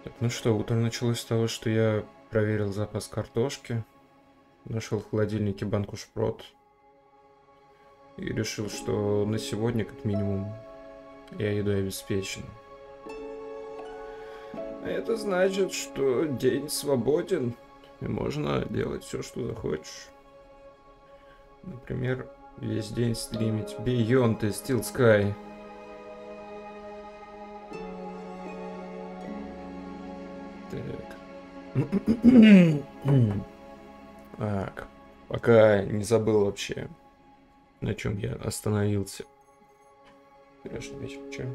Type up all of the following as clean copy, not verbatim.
Так, ну что, утро началось с того, что я проверил запас картошки, нашел в холодильнике банку шпрот и решил, что на сегодня, как минимум, я едой обеспечен. А это значит, что день свободен, и можно делать все, что захочешь. Например, весь день стримить Beyond the Steel Sky. Так, пока не забыл вообще, на чем я остановился. Конечно, вечер, че?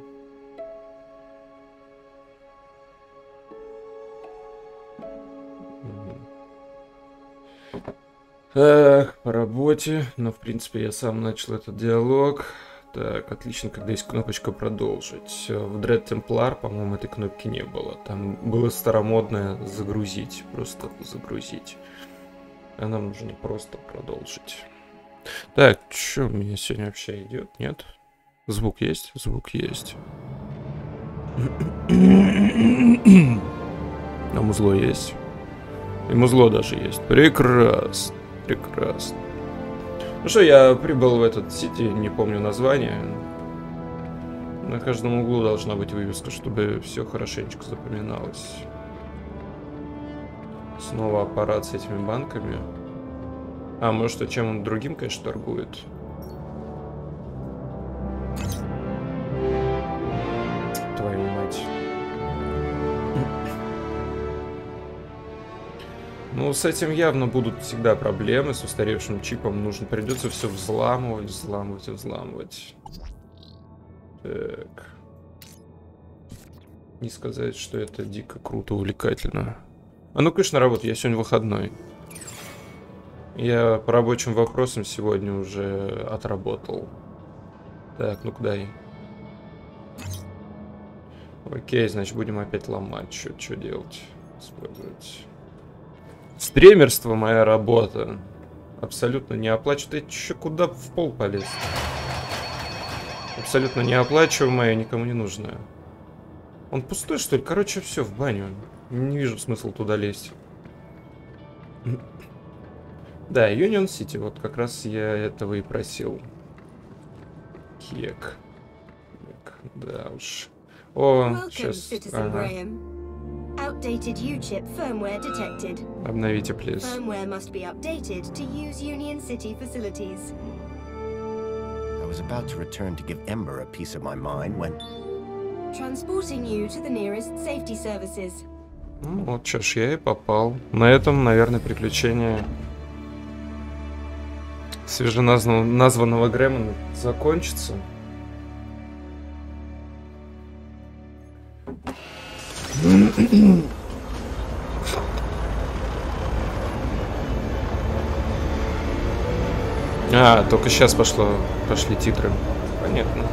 Так, по работе, но в принципе я сам начал этот диалог. Так, отлично, когда есть кнопочка продолжить. В Dread Templar, по-моему, этой кнопки не было. Там было старомодное загрузить, просто загрузить. А нам нужно просто продолжить. Так, что у меня сегодня вообще идет? Нет? Звук есть? Звук есть. А музло есть? И музло даже есть. Прекрасно. Прекрасно. Ну что, я прибыл в этот сити, не помню название. На каждом углу должна быть вывеска, чтобы все хорошенечко запоминалось. Снова аппарат с этими банками. А, может, а чем он другим, конечно, торгует. Твою мать. Ну, с этим явно будут всегда проблемы. С устаревшим чипом придется все взламывать, взламывать и взламывать. Так. Не сказать, что это дико круто, увлекательно. А ну, конечно, работа. Я сегодня выходной. Я по рабочим вопросам сегодня уже отработал. Так, ну куда я? Окей, значит, будем опять ломать. Что делать? Использовать. Стримерство моя работа. Абсолютно не оплачиваю. Ты еще куда в пол полез? Абсолютно неоплачиваемая, никому не нужная. Он пустой, что ли? Короче, все, в баню. Не вижу смысла туда лезть. Да, Union City, вот как раз я этого и просил. Кек. Да уж. О, сейчас. Ага. Outdated U-chip firmware detected. Обновите, please. Firmware must be updated to use Union City facilities. I was about to return to give Ember a piece of my mind when... Transporting you to the nearest safety services. Ну, вот что ж, я и попал. На этом, наверное, приключение свеженазванного Грэмона закончится. А, только сейчас пошли титры. Понятно.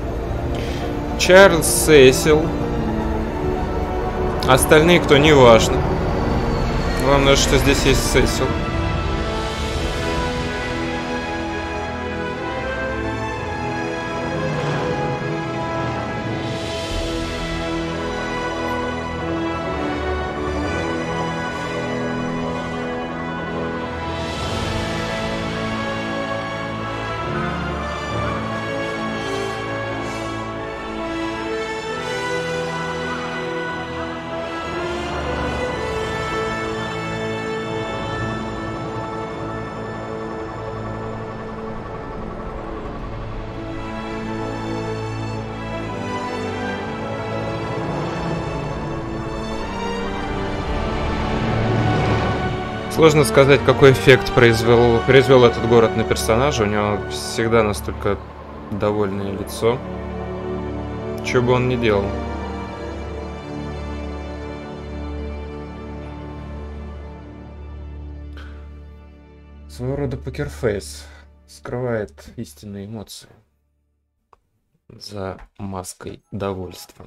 Чарльз Сэссил. Остальные, кто, не важно. Главное, что здесь есть Сэссил. Сложно сказать, какой эффект произвел этот город на персонажа. У него всегда настолько довольное лицо. Что бы он ни делал. Своего рода покерфейс. Скрывает истинные эмоции за маской довольства.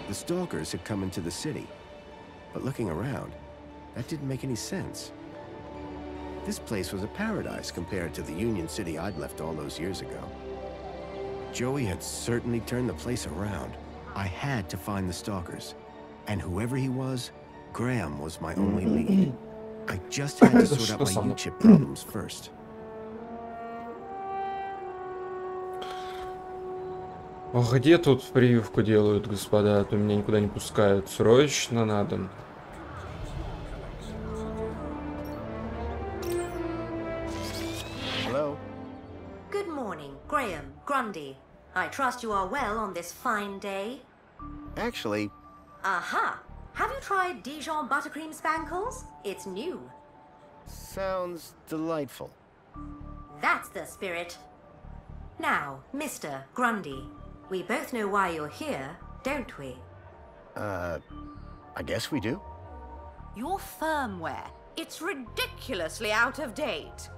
The stalkers had come into the city, but looking around, That didn't make any sense. This place was a paradise compared to the Union City I'd left all those years ago. Joey had certainly turned the place around. I had to find the stalkers. And whoever he was, Graham was my only lead. I just had to sort out my U-chip problems first. Где тут прививку делают, господа? А то меня никуда не пускают. Срочно надо. Hello? Good morning, Graham Grundy. I trust you are well on this fine day. Actually... Aha! Have you tried Dijon buttercream spankles? It's new. Sounds delightful. That's the spirit. Now, Mr. Grundy, we both know why you're here, don't we? I guess we do. Your firmware. It's ridiculously out of date.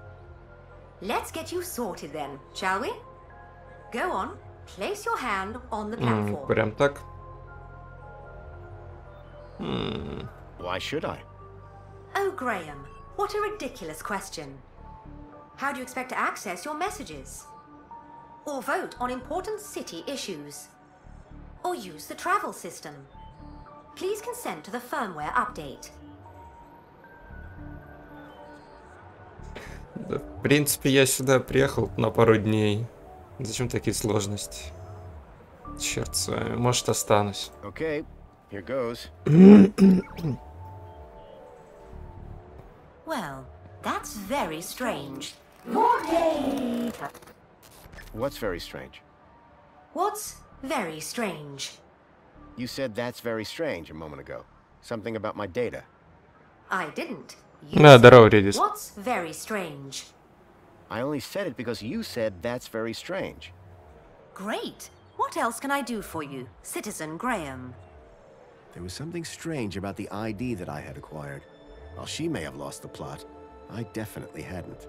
Let's get you sorted then, shall we? Go on, place your hand on the platform. Прям так? Why should I? Oh, Graham, what a ridiculous question. How do you expect to access your messages? Or vote on important city issues? Or use the travel system? Please consent to the firmware update. Да, в принципе, я сюда приехал на пару дней. Зачем такие сложности? Черт с вами, может, останусь. Okay, here goes. Well, that's very strange. What's very strange? What's very strange? You said that's very strange a moment ago. Something about my data. I didn't. You Да, said, здорово, Редис. What's very strange? I only said it because you said that's very strange. Great. What else can I do for you, Citizen Graham? There was something strange about the ID that I had acquired. While she may have lost the plot, I definitely hadn't.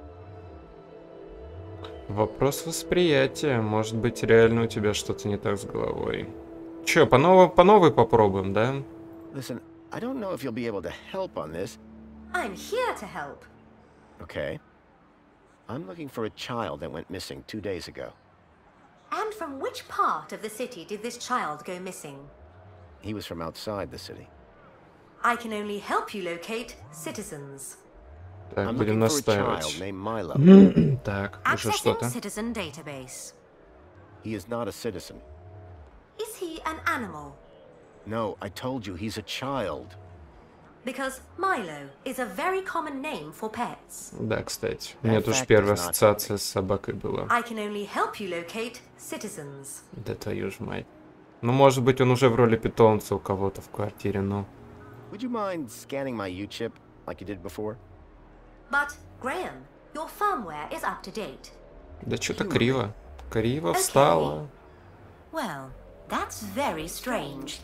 Вопрос восприятия. Может быть, реально у тебя что-то не так с головой. Чё, по новой попробуем, да? Listen, I don't know if you'll be able to help on this. I'm here to help. Okay. I'm looking for a child that went missing 2 days ago. And from which part of the city did this child go missing? He was from outside the city. I can only help you locate citizens. Так, I'm будем looking for a child настаивать. named Milo. Так, уже Accessing что-то. citizen database. He is not a citizen. Is he an animal? No, I told you he's a child. Because Milo is a very common name for pets. Да, кстати. У меня That тоже fact первая is not ассоциация с собакой была. I can only help you locate citizens. Да твою ж мать. Ну, может быть, он уже в роли питомца у кого-то в квартире, но... Would you mind scanning my U-chip like you did before? But, Graham, your firmware is up to date. Да что-то криво. Криво встало. Well, that's very strange.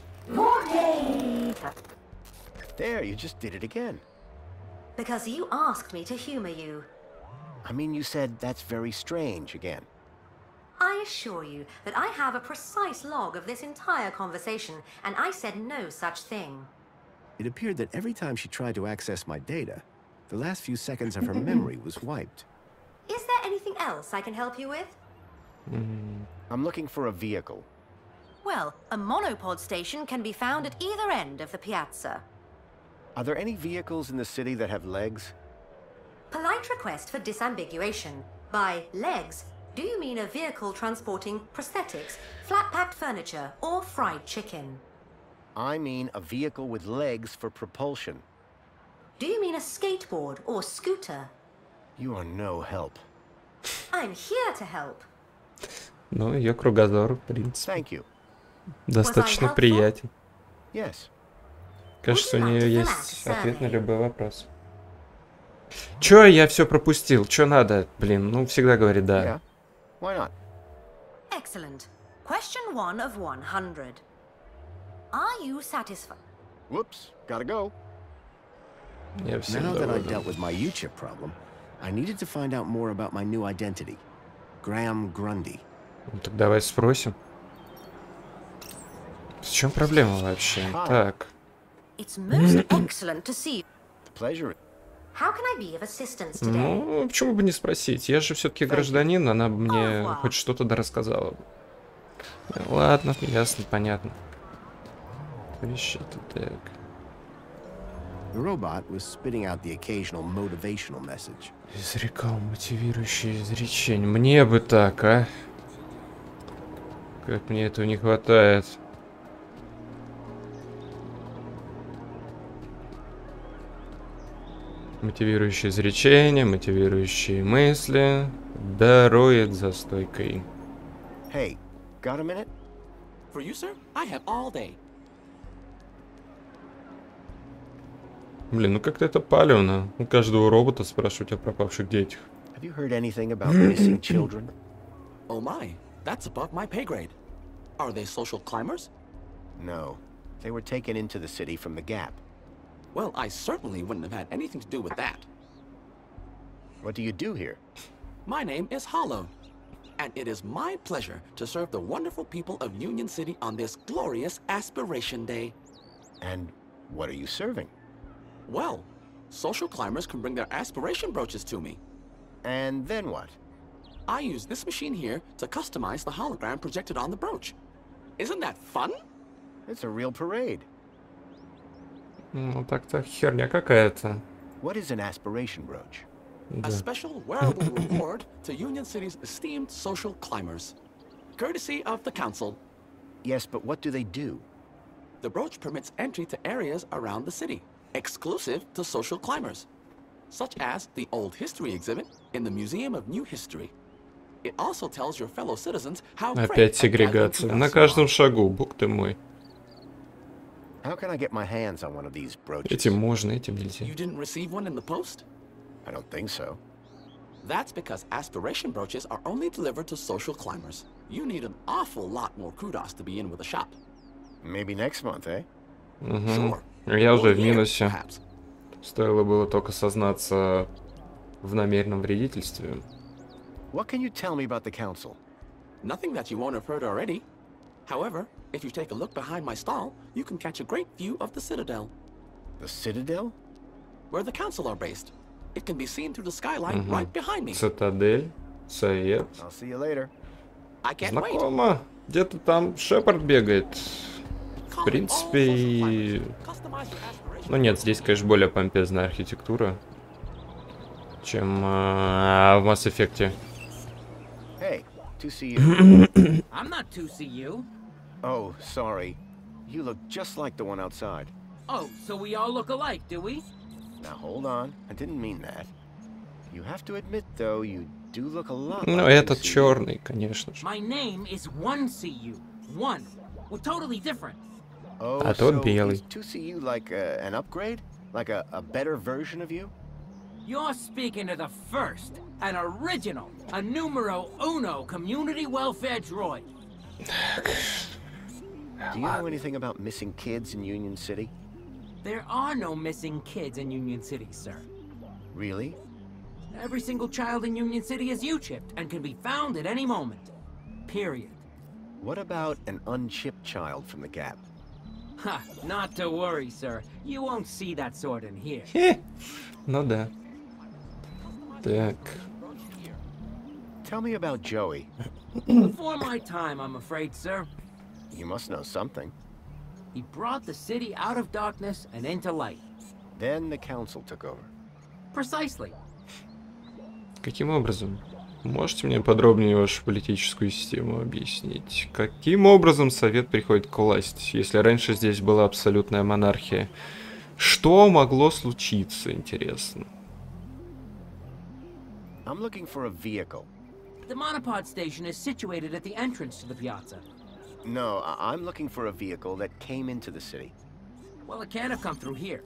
There, you just did it again. Because you asked me to humor you. I mean, you said that's very strange again. I assure you that I have a precise log of this entire conversation, and I said no such thing. It appeared that every time she tried to access my data, the last few seconds of her memory was wiped. Is there anything else I can help you with? I'm looking for a vehicle. Well, a monopod station can be found at either end of the piazza. Are there any vehicles in the city that have legs? Polite request for disambiguation. By legs, do you mean a vehicle transporting prosthetics, flat-packed furniture, or fried chicken? I mean a vehicle with legs for propulsion. Do you mean a skateboard or scooter? You are no help. I'm here to help. Ну, ее кругозор, в принципе, Thank you. достаточно приятен. Yes. Кажется, у нее есть ответ на любой вопрос. Чё, я все пропустил? Чё надо? Блин, ну всегда говорит да. Yeah. Why not? Excellent. Question 1 of 100. Are you satisfied? Whoops. Gotta go. Я всем Now that I доволен. dealt with my U-chip problem, I needed to find out more about my new identity. Graham Grundy. Ну, так давай спросим. В чем проблема вообще? Так. It's most excellent to see you. pleasure. How can I be of assistance today? Ну, почему бы не спросить? Я же все-таки гражданин, она бы мне хоть что-то да рассказала. Ладно, ясно, понятно. Вещи так. The robot was spitting out the occasional motivational message. Изрекал мотивирующее изречение. Мне бы так, а? Как мне этого не хватает. Мотивирующие изречения, мотивирующие мысли. Дарует за стойкой. Hey, got a minute? For you, sir, I have all day. Блин, ну как-то это палевно. У каждого робота спрашивать о пропавших детях. Have you heard anything about missing children? Oh my, that's above my pay grade. Are they social climbers? No. They were taken into the city from the Gap. Well, I certainly wouldn't have had anything to do with that. What do you do here? My name is Hollow, and it is my pleasure to serve the wonderful people of Union City on this glorious Aspiration Day. And what are you serving? Well, social climbers can bring their aspiration brooches to me. And then what? I use this machine here to customize the hologram projected on the brooch. Isn't that fun? It's a real parade. Ну так-то херня какая-то. What is an aspiration brooch? A special wearable reward to Union City's esteemed social climbers. Courtesy of the Council. Yes, but what do they do? The brooch permits entry to areas around the city, exclusive to social climbers, such as the Old History exhibit in the Museum of New History. It also tells your fellow citizens how Опять сегрегация. На каждом шагу, бог ты мой. How can I get my hands on one of these brooches? Этим можно, этим нельзя. You didn't receive one in the post? I don't think so. That's because aspiration brooches are only delivered to social climbers. You need an awful lot more kudos to be in with a shop. Maybe next month, eh? Sure. Я уже в Or year, минусе. perhaps. Стоило было только сознаться в намеренном вредительстве. What can you tell me about the council? Nothing that you won't have heard already. However, if you take a look behind my stall, you can catch a great view of the Citadel, The Citadel? where the council are based. It can be seen through the skyline right behind me. Цитадель, совет. I'll see you later. I can't wait. Знакомо. Где-то там Шепард бегает. В принципе, и... Customize your aspirations. Ну нет, здесь, конечно, более помпезная архитектура, чем в Mass Effect. Hey, to see you. I'm not 2CU. Oh, sorry. You look just like the one outside. Oh, so we all look alike, do we? Now hold on. I didn't mean that. You have to admit, though, you do look a lot Ну, like этот 2CU. черный, конечно же. My name is 1CU. One. We're totally different. Oh, А тот so белый. is 2CU like an upgrade? Like a better version of you? You're speaking to the first, an original, a numero uno community welfare droid. Do you know anything about missing kids in Union City? There are no missing kids in Union City, sir. Really? Every single child in Union City is U-chipped and can be found at any moment. Period. What about an unchipped child from the Gap? Ha, not to worry, sir. You won't see that sort in here. Ну да. Так. Tell me about Joey. Before my time, I'm afraid, sir. You must know something. He brought the city out of darkness and into light. Then the council took over. Precisely. Каким образом? Можете мне подробнее вашу политическую систему объяснить? Каким образом Совет приходит к власти, если раньше здесь была абсолютная монархия? Что могло случиться, интересно? I'm looking for a vehicle. The monopod station is situated at the entrance to the piazza. No, I'm looking for a vehicle that came into the city. Well, it can't have come through here.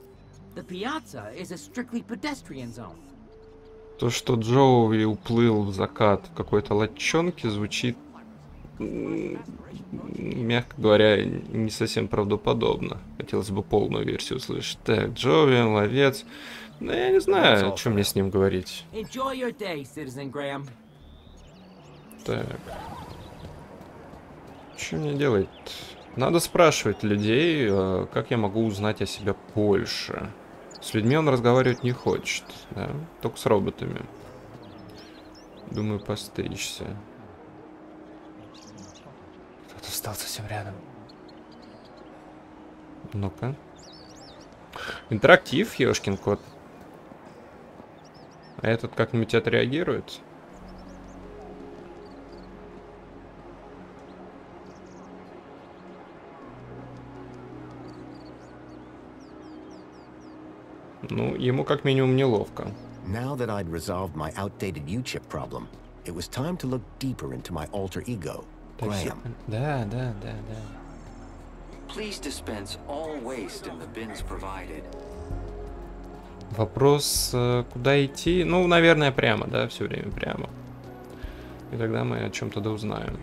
The piazza is a strictly pedestrian zone. То, что Джоуи уплыл в закат в какой-то лодчонке, звучит, мягко говоря, не совсем правдоподобно. Хотелось бы полную версию услышать. Так, Джоуи, ловец. Ну, я не знаю, о чем мне с ним говорить. Enjoy your day, Citizen Graham. Так. Что мне делать? Надо спрашивать людей, как я могу узнать о себе больше. С людьми он разговаривать не хочет, да? Только с роботами. Думаю, постричься. Кто-то встал совсем рядом. Ну-ка. Интерактив, ёшкин кот. А этот как-нибудь отреагирует? Ну, ему как минимум неловко. Now that I'd resolved my outdated U-chip problem, it was time to look deeper into my alter ego, Graham. Да. Please dispense all waste in the bins provided. Вопрос, куда идти? Ну, наверное, прямо, да, все время прямо. И тогда мы о чем-то да узнаем.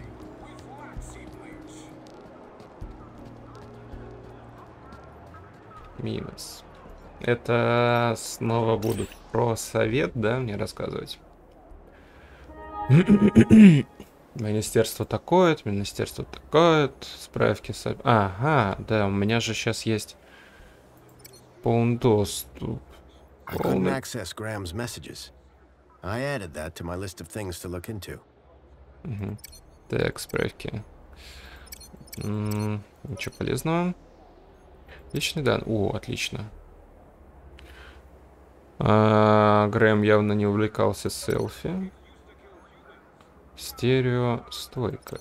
Минус. Это снова будут про совет, да, мне рассказывать? Министерство такое, министерство такое, справки... Ага, да, у меня же сейчас есть полный доступ. I couldn't access Graham's messages. I added that to my list of things to look into. Так, справки. Ничего полезного. Личный дан. О, отлично. Грэм явно не увлекался селфи. Стерео стойка.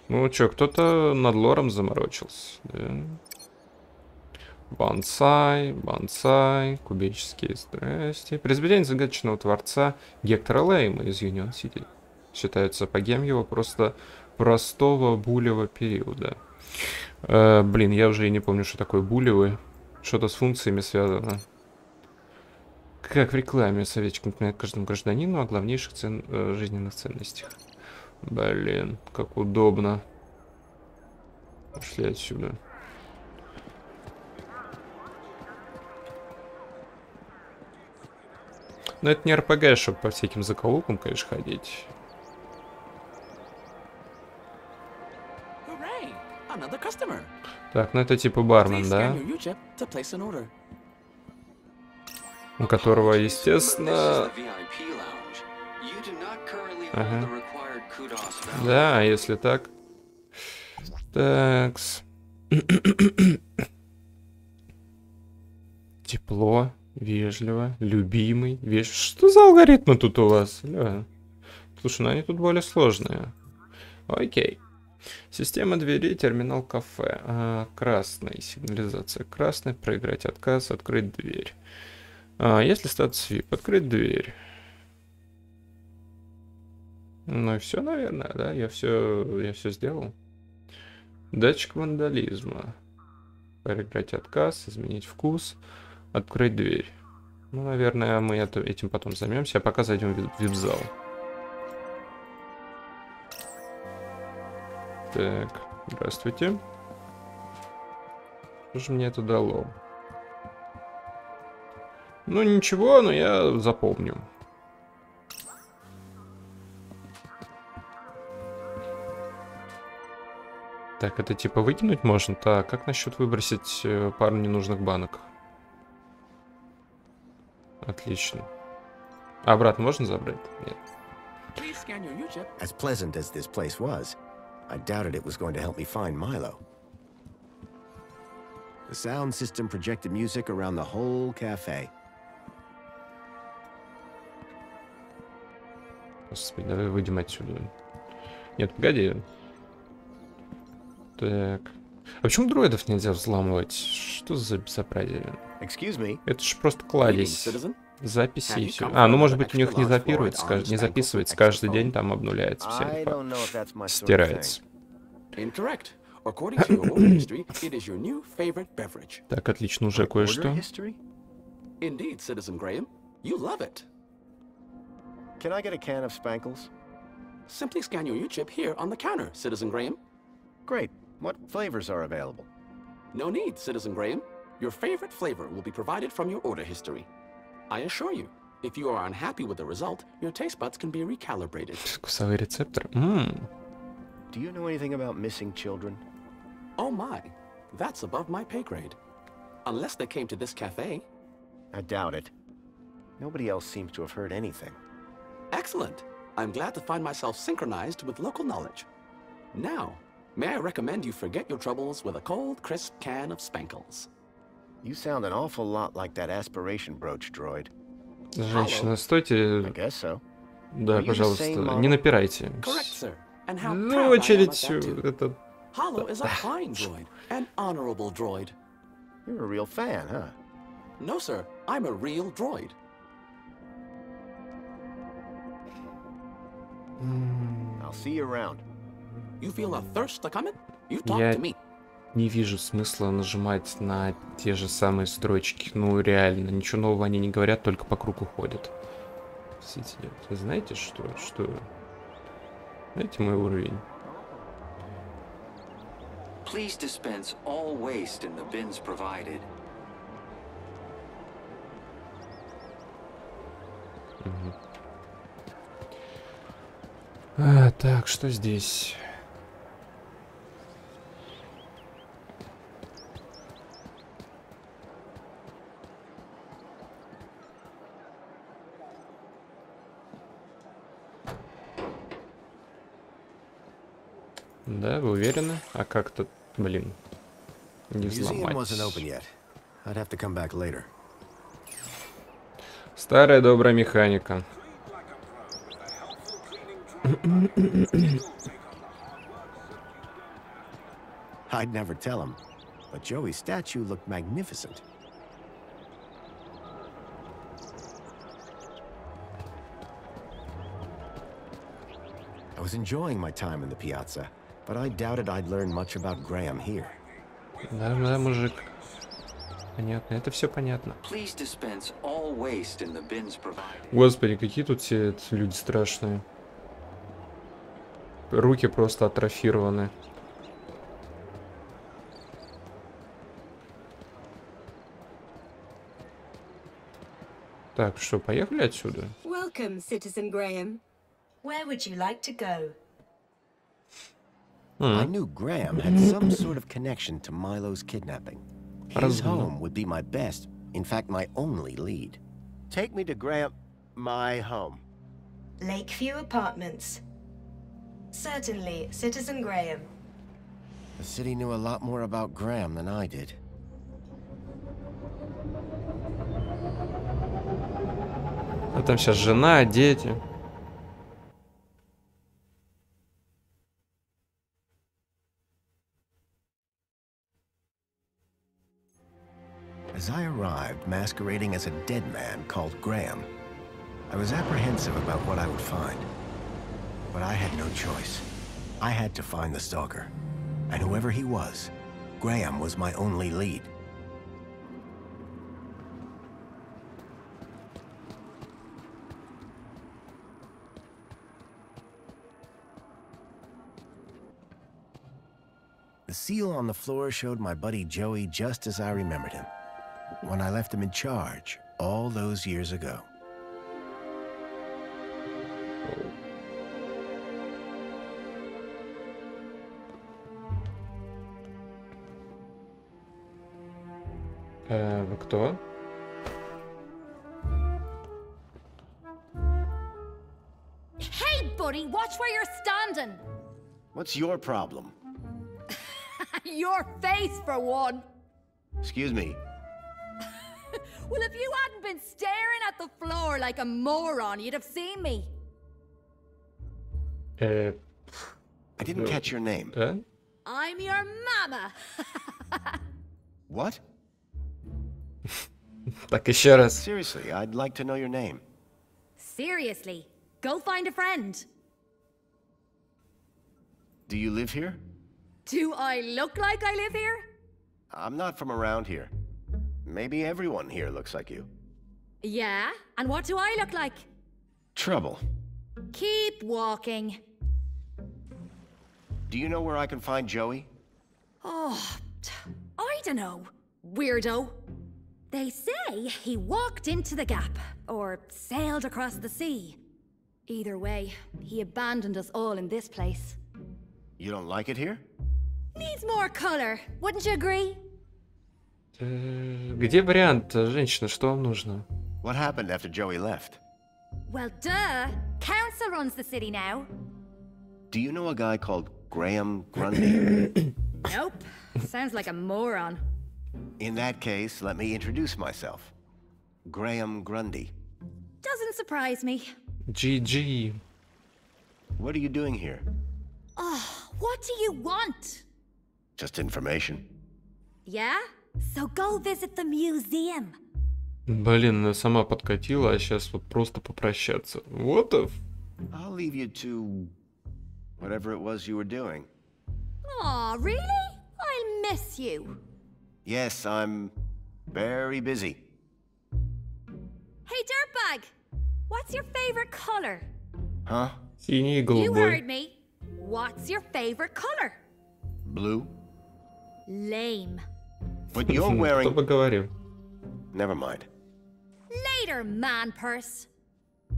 Ну чё, кто-то над лором заморочился, да? Бонсай, кубические страсти. Произведение загадочного творца Гектора Лейма из Юнион Сити считаются апогеем его просто простого булевого периода. Блин, я уже и не помню, что такое булевый. Что-то с функциями связано. Как в рекламе, советчик напоминает каждому гражданину о главнейших жизненных ценностях. Блин, как удобно. Пошли отсюда. Но это не РПГ, чтобы по всяким закоулкам, конечно, ходить. Так, ну это типа бармен, да? У которого, естественно... Ага. Да, если так. Такс. Тепло, вежливо, любимый, Что за алгоритмы тут у вас? Ля. Слушай, ну они тут более сложные. Окей. Система дверей, терминал кафе. Красный, сигнализация красный, проиграть отказ, открыть дверь. Если статус VIP, открыть дверь. Ну и все, наверное, да? Я все сделал. Датчик вандализма. Проиграть отказ, изменить вкус, открыть дверь. Ну, наверное, мы этим потом займемся, а пока зайдем в вип-зал. Так, здравствуйте. Что же мне это дало? Ну, ничего, но я запомню. Так, это типа выкинуть можно? Так, как насчет выбросить пару ненужных банок? Отлично. А обратно можно забрать? Нет. As pleasant as this place was, I doubted it was going to help me find Milo. The sound system projected music around the whole cafe. Господи, давай выйдем отсюда. Нет, погоди. Так. А почему дроидов нельзя взламывать? Что за безобразие? Это же просто кладезь записи и все. Ну может быть у них не записывается каждый день, там обнуляется вся инфа. Стирается. Так, отлично, уже кое-что. Can I get a can of Spankles? Simply scan your U-chip here on the counter, Citizen Graham. Great. What flavors are available? No need, Citizen Graham. Your favorite flavor will be provided from your order history. I assure you, if you are unhappy with the result, your taste buds can be recalibrated. Вкусовой рецептор. Do you know anything about missing children? Oh my. That's above my pay grade. Unless they came to this cafe. I doubt it. Nobody else seems to have heard anything. Excellent. I'm glad to find myself synchronized with local knowledge. Now, may I recommend you forget your troubles with a cold, crisp can of Spankles. You sound an awful lot like that aspiration brooch droid. Женщина, стойте. I guess so. Да, пожалуйста, не напирайте. Correct, sir. And how Ну, proud I am of очередь that too. это... Hollow is a fine droid, an honorable droid. You're a real fan, huh? No, sir, I'm a real droid. I'll see you around. You feel a thirst a coming? You talk Я to me. не вижу смысла нажимать на те же самые строчки. Ну, реально, ничего нового они не говорят, только по кругу ходят. Знаете что? Знаете мой уровень? Please dispense all waste in the bins provided. Так, что здесь? Да, вы уверены? А как тут, блин, не Museum wasn't взломать? open yet. I'd have to come back later. Старая добрая механика. I'd never tell him, but Joey's statue looked magnificent. I was enjoying my time in the piazza, but I doubted I'd learn much about Graham here. Да, да, мужик. Понятно, это все понятно. Please dispense all waste in the bins provided. Господи, какие тут все люди страшные. Руки просто атрофированы. Так, что, поехали отсюда? Welcome, Citizen Graham. Where would you like to go? I knew Graham had some sort of connection to Milo's kidnapping. His home would be my best, in fact, my only lead. Take me to Graham... my home. Lakeview Apartments. Certainly, Citizen Graham. The city knew a lot more about Graham than I did. А там сейчас жена, дети. As I arrived, masquerading as a dead man called Graham, I was apprehensive about what I would find. But I had no choice. I had to find the stalker. And whoever he was, Graham was my only lead. The seal on the floor showed my buddy Joey just as I remembered him, when I left him in charge all those years ago. Вы кто? Hey, buddy, watch where you're standing. What's your problem? Your face, for one. Excuse me. Well, if you hadn't been staring at the floor like a moron, you'd have seen me. I didn't catch your name. Да? I'm your mama. What? Так, еще раз. Seriously, I'd like to know your name. Seriously, go find a friend. Do you live here? Do I look like I live here? I'm not from around here. Maybe everyone here looks like you. Yeah, and what do I look like? Trouble. Keep walking. Do you know where I can find Joey? Oh, I don't know, weirdo. They say he walked into the gap, or sailed across the sea. Either way, he abandoned us all in this place. You don't like it here? Needs more color, wouldn't you agree? Где вариант, женщина, что вам нужно? What happened after Joey left? Well, duh. Council runs the city now. Do you know a guy called Graham Grundy? Nope. Sounds like a moron. In that case, let me introduce myself. Graham Grundy. Doesn't surprise me. GG. What are you doing here? Oh, what do you want? Just information. Yeah? So go visit the museum. Блин, она сама подкатила, а сейчас вот просто попрощаться. What the... I'll leave you to whatever it was you were doing. Aw, really? I'll miss you. Yes, I'm very busy. Hey, dirtbag! What's your favorite color? Huh? Синий и You голубой. heard me. What's your favorite color? Blue? Lame. But you're Кто wearing... бы говорил? Never mind. Later, man purse.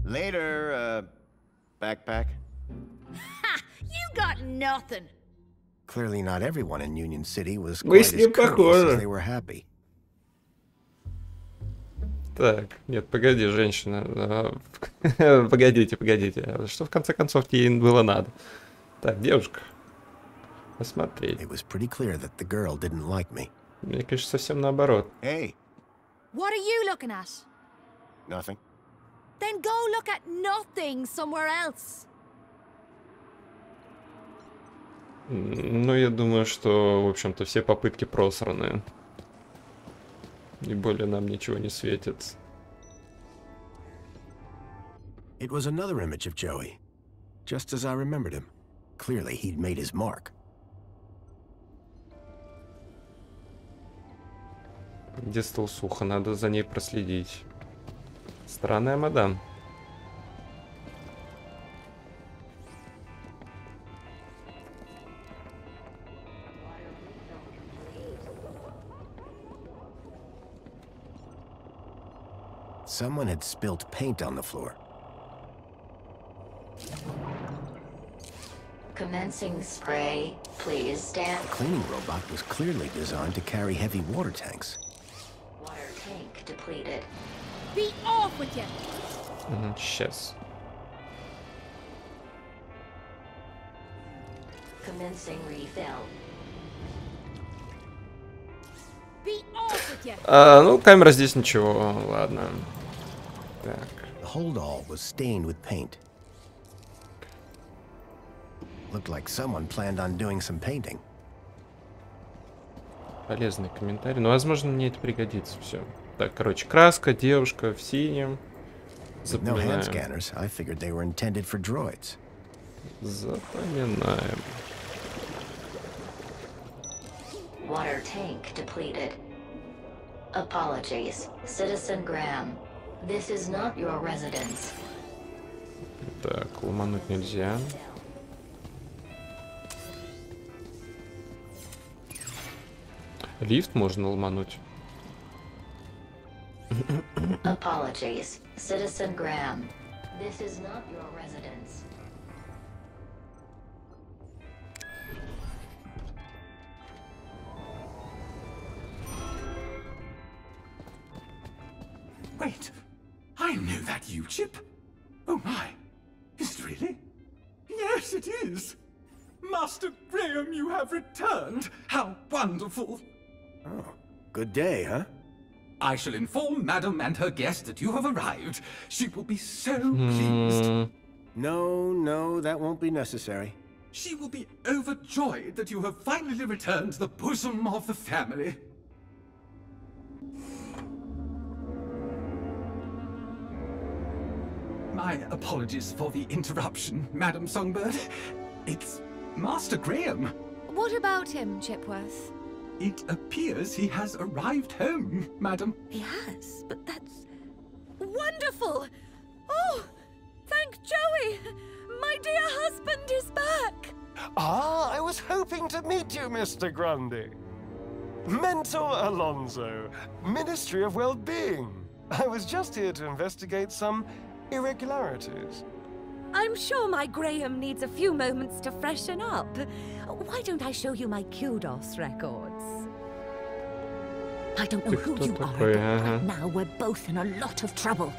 Later, backpack. Ha! You got nothing. Clearly not everyone in Union City was Вы quite с as ним courteous похожи. as they were happy. Так, нет, погоди, женщина. Погодите. Что в конце концов ей было надо? Так, девушка. Посмотреть. It was pretty clear that the girl didn't like me. Мне кажется, совсем наоборот. Hey, What are you looking at? nothing. Then go look at nothing somewhere else. Ну, я думаю, что, в общем-то, все попытки просраны. И более нам ничего не светит. It was another image of Joey, just as I remembered him. Clearly, he'd made his mark. Где Столсуха? Надо за ней проследить. Странная мадам. Someone had spilt paint on the floor. Commencing spray. Please stand. The cleaning robot was clearly designed to carry heavy water tanks. Water tank depleted. Be off with you. Сейчас. Commencing refill. Be off with you. Ну, камера здесь ничего. Ладно. Так. The holdall was stained with paint. Looked like someone planned on doing some painting. Полезный комментарий. Но, возможно, мне это пригодится. Все. Так, короче, краска, девушка в синем. With no hand Запоминаем. scanners, I figured they were intended for droids. Запоминаем. Water tank depleted. Apologies, Citizen Graham. This is not your residence. Так, ломануть нельзя. Лифт можно ломануть. Apologies, Citizen Graham. This is not your residence. Wait, I know that you, Chip. Oh my, is it really? Yes, it is. Master Graham, you have returned. How wonderful. Oh, good day, huh? I shall inform Madam and her guest that you have arrived. She will be so pleased. No, that won't be necessary. She will be overjoyed that you have finally returned to the bosom of the family. My apologies for the interruption, Madam Songbird. It's Master Graham. What about him, Chipworth? It appears he has arrived home, Madam. He has, but that's wonderful. Oh, thank Joey. My dear husband is back. Ah, I was hoping to meet you, Mr. Grundy. Mentor Alonso, Ministry of Well-Being. I was just here to investigate some irregularities. I'm sure my Graham needs a few moments to freshen up. Why don't I show you my kudos records? I don't know who you are, but right now we're both in a lot of trouble.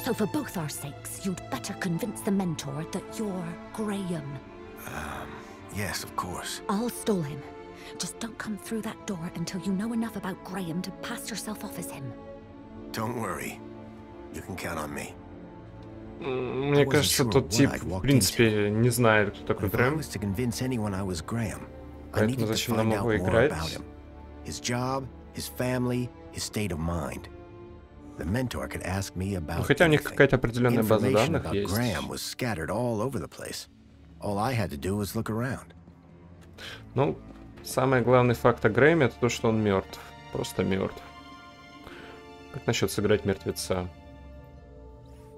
So for both our sakes, you'd better convince the mentor that you're Graham. Yes, of course. I'll stall him. Just don't come through that door until you know enough about Graham to pass yourself off as him. Don't worry. You can count on me. Мне кажется, тот тип, в принципе, не знает, кто такой Грэм. Поэтому зачем нам его играть? His job, his family, his state of mind. The mentor could ask me about. Хотя у них какая-то определенная база данных есть. Graham was scattered all over the place. All I had to do was look around. Ну, самый главный факт о Грэме — это то, что он мертв. Просто мертв. Как насчет сыграть мертвеца?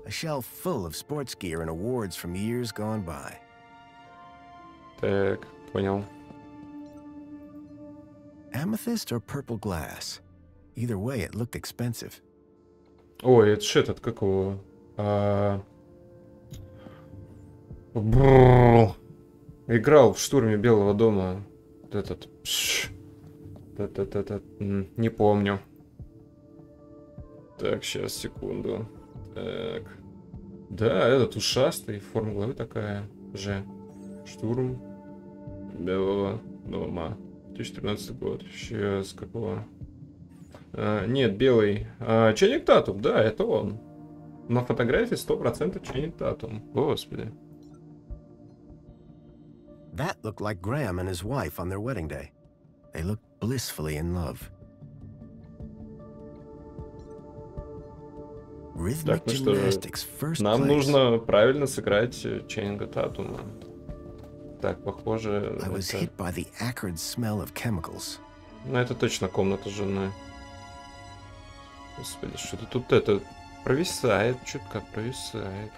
A shelf full of sports gear and awards from years gone by. Так, понял. Amethyst or purple glass? Either way, it looked expensive. Ой, это ж этот, как его? Играл в штурме Белого дома. Этот. Не помню. Так, сейчас, секунду. Так. Да, этот ушастый, форма главы такая же. Штурм Белого дома. 2013 год. Сейчас какого? Нет, белый. Ченнинг Татум, да, это он. На фотографии 100% Ченнинг Татум. Господи. That looked like Graham and his wife on their wedding day. They looked blissfully in love. Так, ну что, нам нужно правильно сыграть Ченнинга Татума. Так, похоже... Ну, это точно комната жены. Господи, что-то тут это провисает, чутка провисает.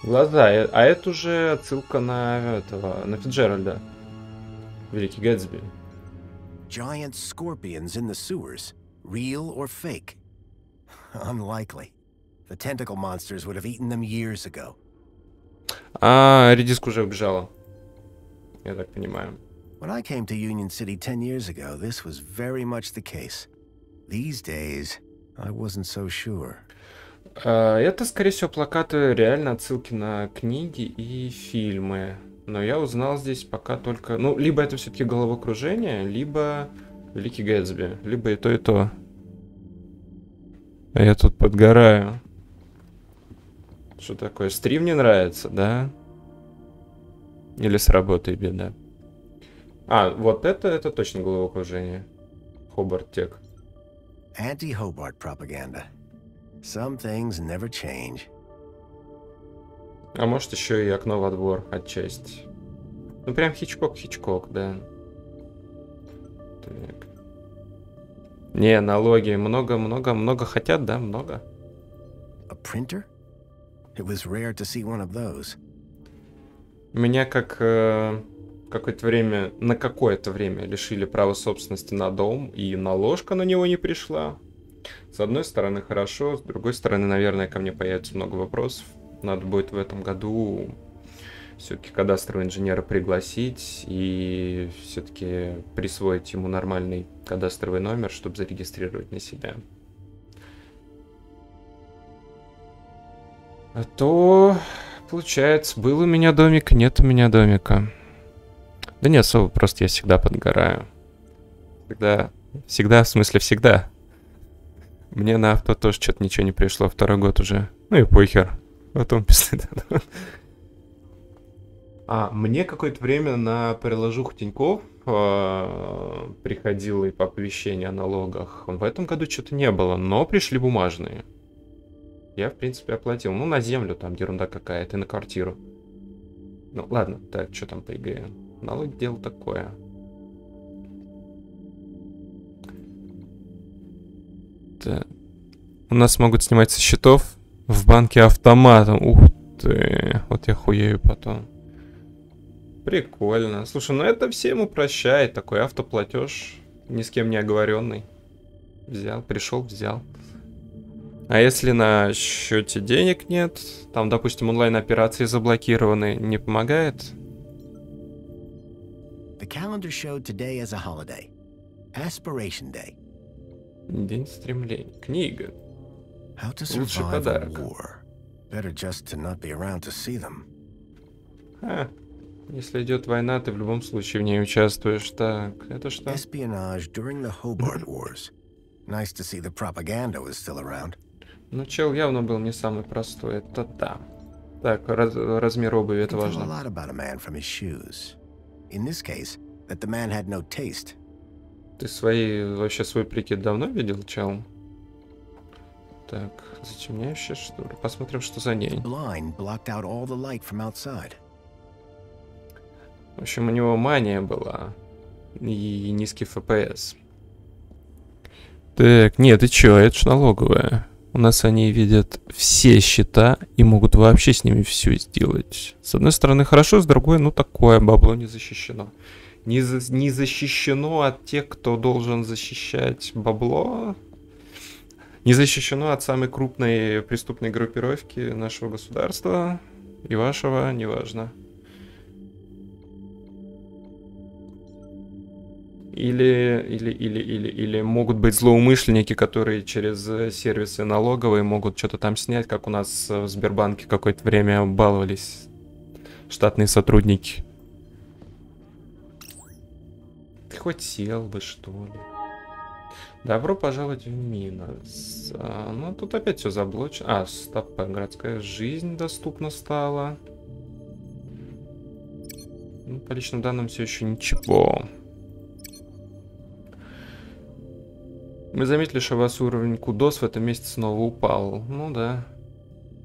Глаза, а это уже отсылка на этого, на Фицджеральда. Великий Гэтсби. Giant scorpions in the sewers, real or fake? Unlikely. The tentacle monsters would have eaten them years ago. Редиска уже убежала. Я так понимаю. When I came to Union City 10 years ago, this was very much the case. These days, I wasn't so sure. Это, скорее всего, плакаты реально отсылки на книги и фильмы. Но я узнал здесь пока только... Ну, либо это все-таки головокружение, либо Великий Гэтсби. Либо и то, и то. А я тут подгораю. Что такое? Стрим не нравится, да? Или с работой беда? Вот это точно головокружение. Хобарт Тек. Anti-Hobart propaganda. Some things never change. А может еще и окно во двор отчасти. Ну прям Хичкок, да. Так. Не, налоги много хотят, да, много. A printer? It was rare to see one of those. Меня как на какое-то время лишили права собственности на дом, и наложка на него не пришла. С одной стороны хорошо, с другой стороны, наверное, ко мне появится много вопросов. Надо будет в этом году все-таки кадастрового инженера пригласить и все-таки присвоить ему нормальный кадастровый номер, чтобы зарегистрировать на себя. А то, получается, был у меня домик, нет у меня домика. Да не особо, просто я всегда подгораю. Всегда, в смысле всегда. Мне на авто тоже что-то ничего не пришло, второй год уже. Ну и похер. Потом писать. Мне какое-то время на приложуху Тинькофф приходило и по оповещению о налогах. В этом году что-то не было, но пришли бумажные. Я, в принципе, оплатил. Ну, на землю там ерунда какая-то, и на квартиру. Ну, ладно, так, что там по ЕГЭ? Налоги дело такое. Так. У нас могут снимать со счетов в банке автоматом. Ух ты, вот я хуею потом. Прикольно. Слушай, ну это всем упрощает. Такой автоплатеж, ни с кем не оговоренный. взял, пришел, взял. А если на счете денег нет, там, допустим, онлайн-операции заблокированы, не помогает? The calendar showed today as a holiday. Aspiration Day. День стремлений. Книга. How to Лучший survive a подарок. war. Better just to not be around to see them. Если идет война, ты в любом случае в ней участвуешь. Так, это что? Espionage during the Hobart Wars. Nice to see the propaganda was still around. Ну, чел явно был не самый простой, это да. Так, размер обуви, это важно. Ты вообще свой прикид давно видел, чел? Так, затемняющая штука. Посмотрим, что за ней. В общем, у него мания была. И низкий FPS. Так, нет, ты чё, это ж налоговая. У нас они видят все счета и могут вообще с ними все сделать. С одной стороны хорошо, с другой, ну такое бабло не защищено. Не защищено от тех, кто должен защищать бабло. Не защищено от самой крупной преступной группировки нашего государства. И вашего, неважно. Или могут быть злоумышленники, которые через сервисы налоговые могут что-то там снять, как у нас в Сбербанке какое-то время баловались штатные сотрудники. Ты хоть сел бы, что ли? Добро пожаловать в Минос. Ну, тут опять все заблочено. Стоп, городская жизнь доступна стала. Ну, по личным данным все еще ничего. Мы заметили, что у вас уровень кудос в этом месяце снова упал. Ну да.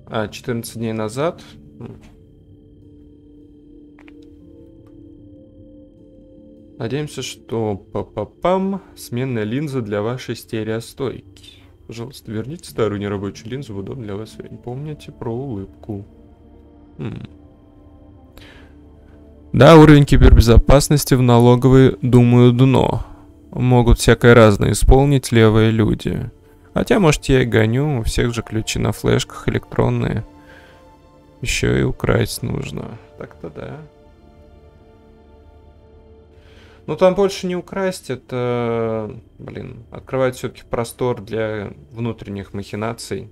14 дней назад. Надеемся, что сменная линза для вашей стереостойки. Пожалуйста, верните старую нерабочую линзу в удобное для вас время. Помните про улыбку. Да, уровень кибербезопасности в налоговой, думаю, дно. Могут всякое разное исполнить левые люди. Хотя, может, я и гоню, у всех же ключи на флешках электронные. Еще и украсть нужно. Так-то да. Но там больше не украсть, это, открывает все-таки простор для внутренних махинаций.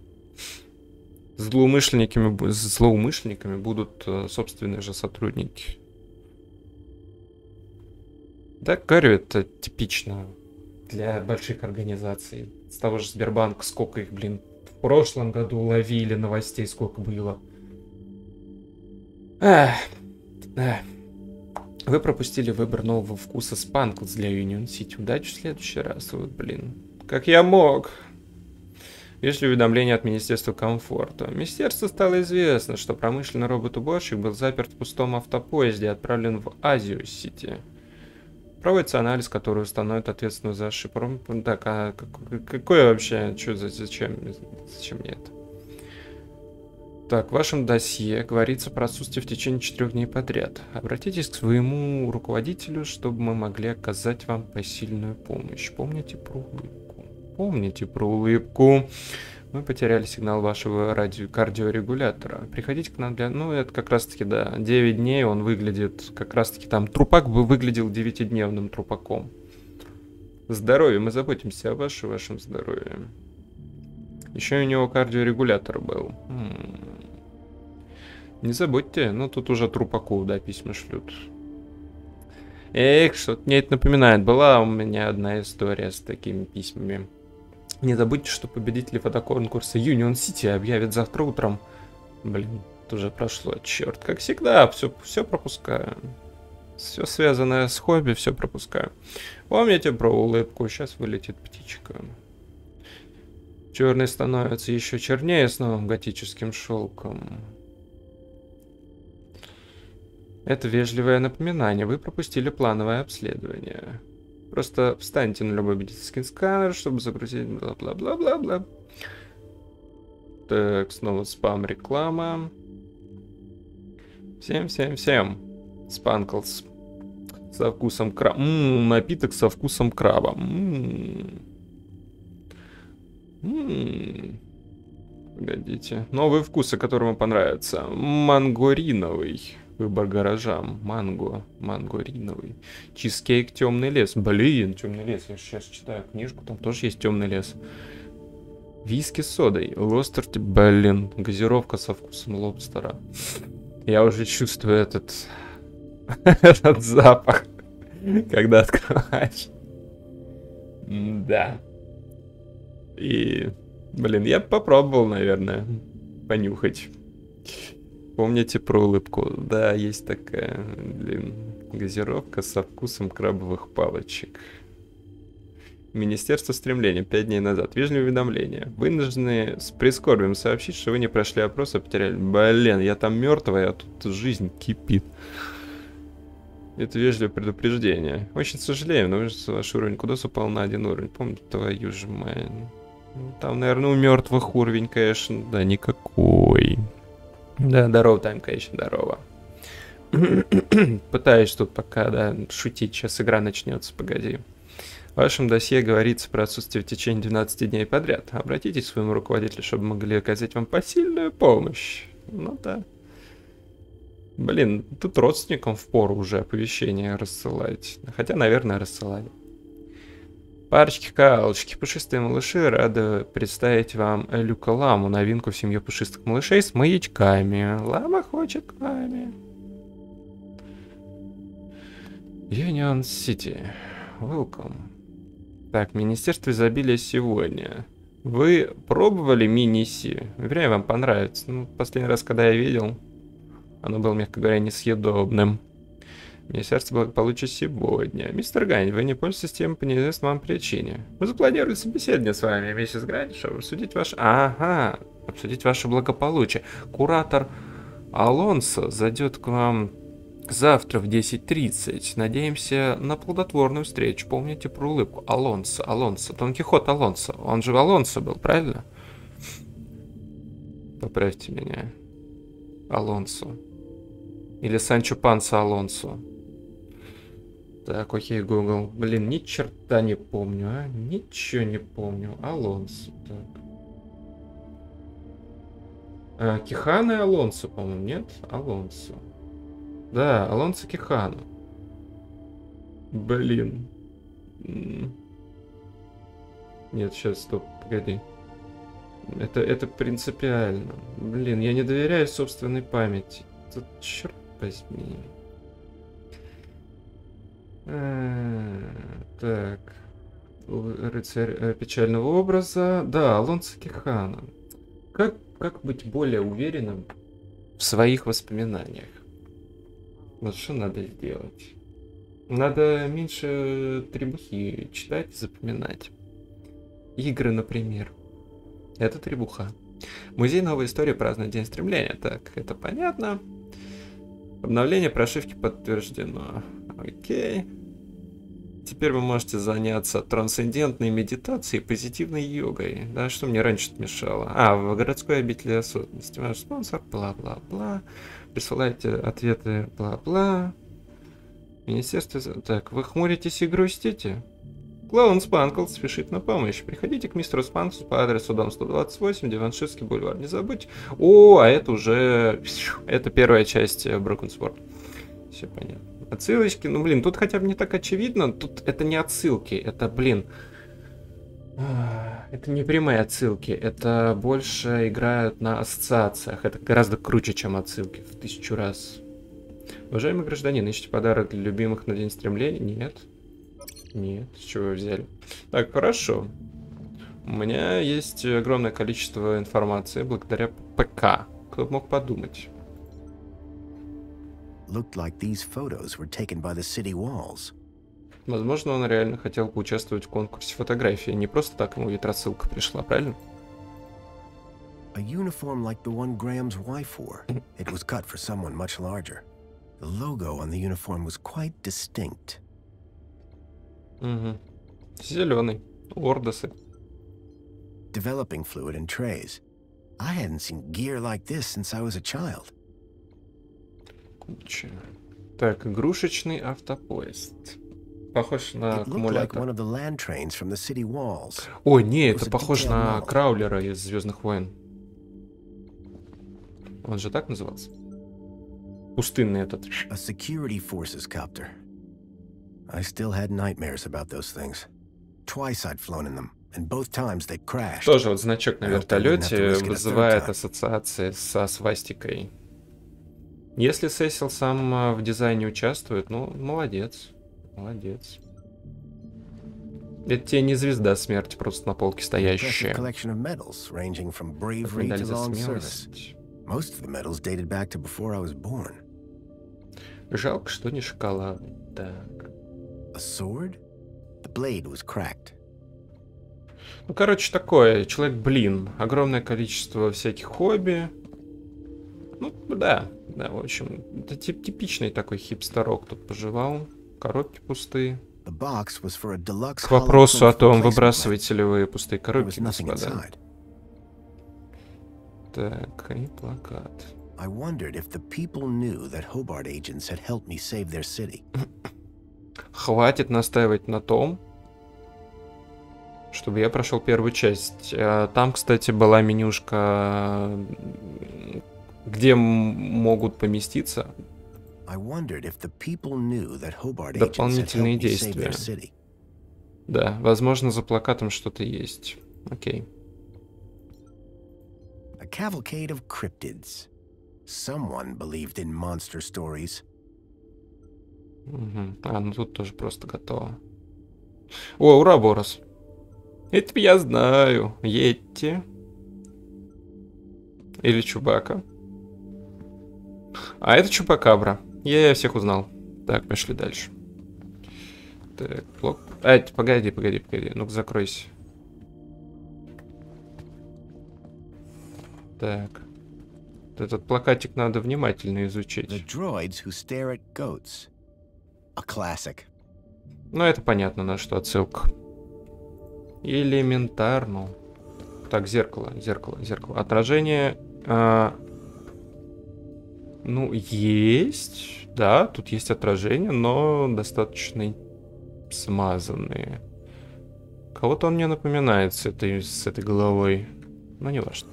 Злоумышленниками будут собственные же сотрудники. Да, говорю, это типично для больших организаций. С того же Сбербанка, сколько их, в прошлом году ловили, новостей сколько было. Вы пропустили выбор нового вкуса Спанклс для Union City. Удачи в следующий раз. Вот, как я мог? Вежливое уведомление от Министерства комфорта. Министерству стало известно, что промышленный робот-уборщик был заперт в пустом автопоезде и отправлен в Азио-Сити. Проводится анализ, который установит ответственную за ошибку. Так, какое вообще? Зачем мне это? Так, в вашем досье говорится про отсутствие в течение 4 дней подряд. Обратитесь к своему руководителю, чтобы мы могли оказать вам посильную помощь. Помните про улыбку. Помните про улыбку. Мы потеряли сигнал вашего кардиорегулятора. Приходите к нам для... Ну, это как раз-таки, да, 9 дней он выглядит... Как раз-таки там трупак бы выглядел 9-дневным трупаком. Здоровье. Мы заботимся о вашем здоровье. Еще у него кардиорегулятор был. Не забудьте. Ну, тут уже трупаку, да, письма шлют. Эх, что-то мне это напоминает. Была у меня одна история с такими письмами. Не забудьте, что победители фотоконкурса Union City объявят завтра утром. Это уже прошло, черт. Как всегда, все пропускаю. Все связанное с хобби, все пропускаю. Помните про улыбку? Сейчас вылетит птичка. Черный становится еще чернее с новым готическим шелком. Это вежливое напоминание. Вы пропустили плановое обследование. Просто встаньте на любой медицинский сканер, чтобы загрузить бла-бла-бла-бла-бла. Так, снова спам-реклама. Всем. Спанклс. Со вкусом краба. Напиток со вкусом краба. Погодите. Новые вкусы, которые вам понравятся. Мангориновый. Выбор гаражам. Мангориновый. Чизкейк темный лес. Блин, темный лес. Я сейчас читаю книжку, там тоже есть темный лес. Виски с содой. Лостерти. Блин, газировка со вкусом лобстера. Я уже чувствую этот запах, когда открываешь. Да. И, блин, я попробовал, наверное, понюхать. Помните про улыбку? Да, есть такая, блин, газировка со вкусом крабовых палочек. Министерство стремления 5 дней назад. Вежливое уведомление. Вынуждены с прискорбием сообщить, что вы не прошли опрос, а потеряли. Блин, я там мертвый, а тут жизнь кипит. Это вежливое предупреждение. Очень сожалеем, но ваш уровень кудос упал на 1 уровень. Помните, твою же мать. Там, наверное, у мертвых уровень, конечно, да, никакой. Да, здорово, Тайм, конечно, здорово. Пытаюсь тут пока, да, шутить. Сейчас игра начнется, погоди. В вашем досье говорится про отсутствие в течение 12 дней подряд. Обратитесь к своему руководителю, чтобы могли оказать вам посильную помощь. Ну да. Блин, тут родственникам впору уже оповещения рассылать. Хотя, наверное, рассылали. Парочки-каалочки, пушистые малыши, рады представить вам Люка Ламу, новинку в семье пушистых малышей с маячками. Лама хочет к вами. Юнион Сити. Welcome. Так, Министерство изобилия сегодня. Вы пробовали мини-си? Уверяю, вам понравится. Ну, последний раз, когда я видел, оно было, мягко говоря, несъедобным. Министерство благополучия сегодня. Мистер Гань, вы не пользуетесь системой по неизвестной вам причине. Мы запланировали собеседование с вами, миссис Грань, чтобы обсудить ваше... Ага, обсудить ваше благополучие. Куратор Алонсо зайдет к вам завтра в 10:30. Надеемся на плодотворную встречу. Помните про улыбку. Алонсо. Дон Кихот Алонсо. Он же Алонсо был, правильно? Поправьте меня. Алонсо. Или Санчо Панса Алонсо. Так, окей, Google. Блин, ни черта не помню, а? Ничего не помню. Алонсо. Так. Кихана и Алонсо, по-моему, нет? Алонсо. Да, Алонсо Кихана. Блин. Нет, сейчас, стоп, погоди. Это принципиально. Блин, я не доверяю собственной памяти. Тут, черт возьми. Так. Рыцарь печального образа. Да, Алонсо Кихана. Как быть более уверенным в своих воспоминаниях? Вот что надо сделать? Надо меньше требухи читать и запоминать. Игры, например. Это требуха. Музей новой истории празднует День стремления. Так, это понятно. Обновление прошивки подтверждено. Окей. Теперь вы можете заняться трансцендентной медитацией и позитивной йогой. Да, что мне раньше мешало? В городской обители осознанности. Ваш спонсор, бла-бла-бла. Присылайте ответы, бла-бла. Министерство... Так, вы хмуритесь и грустите? Клоун Спанкл спешит на помощь. Приходите к мистеру Спанклсу по адресу дом 128, Диванширский бульвар. Не забудьте. А это уже... Это первая часть Broken Sword. Все понятно. Отсылочки. Ну, блин, тут хотя бы не так очевидно. Тут это не отсылки. Это, блин... Это не прямые отсылки. Это больше играют на ассоциациях. Это гораздо круче, чем отсылки. В 1000 раз. Уважаемый гражданин, ищите подарок для любимых на День стремления? Нет. Нет, с чего вы взяли? Так, хорошо. У меня есть огромное количество информации благодаря ПК. Кто мог подумать? Возможно, он реально хотел поучаствовать в конкурсе фотографии. Не просто так ему ведь рассылка пришла, правильно? A uniform like the one Graham's wife wore. It was cut for someone much larger. The logo on the uniform was quite distinct. Зеленый. Ордосы. Developing fluid in trays. I hadn't seen gear like this since I was a child. Куча. Так, игрушечный автопоезд. Похож на It looked like one аккумулятор. of the land trains from the city walls. О, не, It was это a похоже detailed на model. Краулера из Звездных войн. Он же так назывался? Пустынный этот. A security forces copter. I still had nightmares about those things. Twice I'd flown in them, and both times they'd crashed. Тоже вот значок на I hope they wouldn't have to вертолете risk it a third вызывает time. ассоциации со свастикой. Если Сэссил сам в дизайне участвует, ну, молодец. Молодец. Это тебе не звезда смерти, просто на полке Impressive стоящая. collection of medals, ranging from bravery Медаль to за long service. смелость. Most of the medals dated back to before I was born. Жалко, что не шоколад. Так. A sword? The blade was cracked. Ну, короче, такое. Человек, блин. Огромное количество всяких хобби. Ну, да. Да, в общем, это типичный такой хипстерок тут поживал. Коробки пустые. The box was for a deluxe К вопросу о hollow том, replacement выбрасываете ли вы пустые lamp. There коробки, was nothing господа. inside. Так, и плакат. I wondered if the people knew that Hobart agents had helped me save their city. Хватит настаивать на том, чтобы я прошел первую часть. Там, кстати, была менюшка, где могут поместиться I wondered if the people knew that Hobart agents had дополнительные helped me save действия. their city. Да, возможно, за плакатом что-то есть. Окей. A cavalcade of cryptids. Someone believed in monster stories. Угу. А, ну тут тоже просто готово. О, ура, Борос. Это я знаю. Йетти. Или Чубака. А это Чупакабра. Я всех узнал. Так, пошли дальше. Так, блок. Погоди. Ну-ка, закройся. Так. Этот плакатик надо внимательно изучить. The droids who stare at goats. A classic. Ну, это понятно, на что отсылка. Элементарно. Так, зеркало. Отражение... ну, есть. Да, тут есть отражение, но достаточно смазанные. Кого-то он мне напоминает с этой головой. Ну, не важно.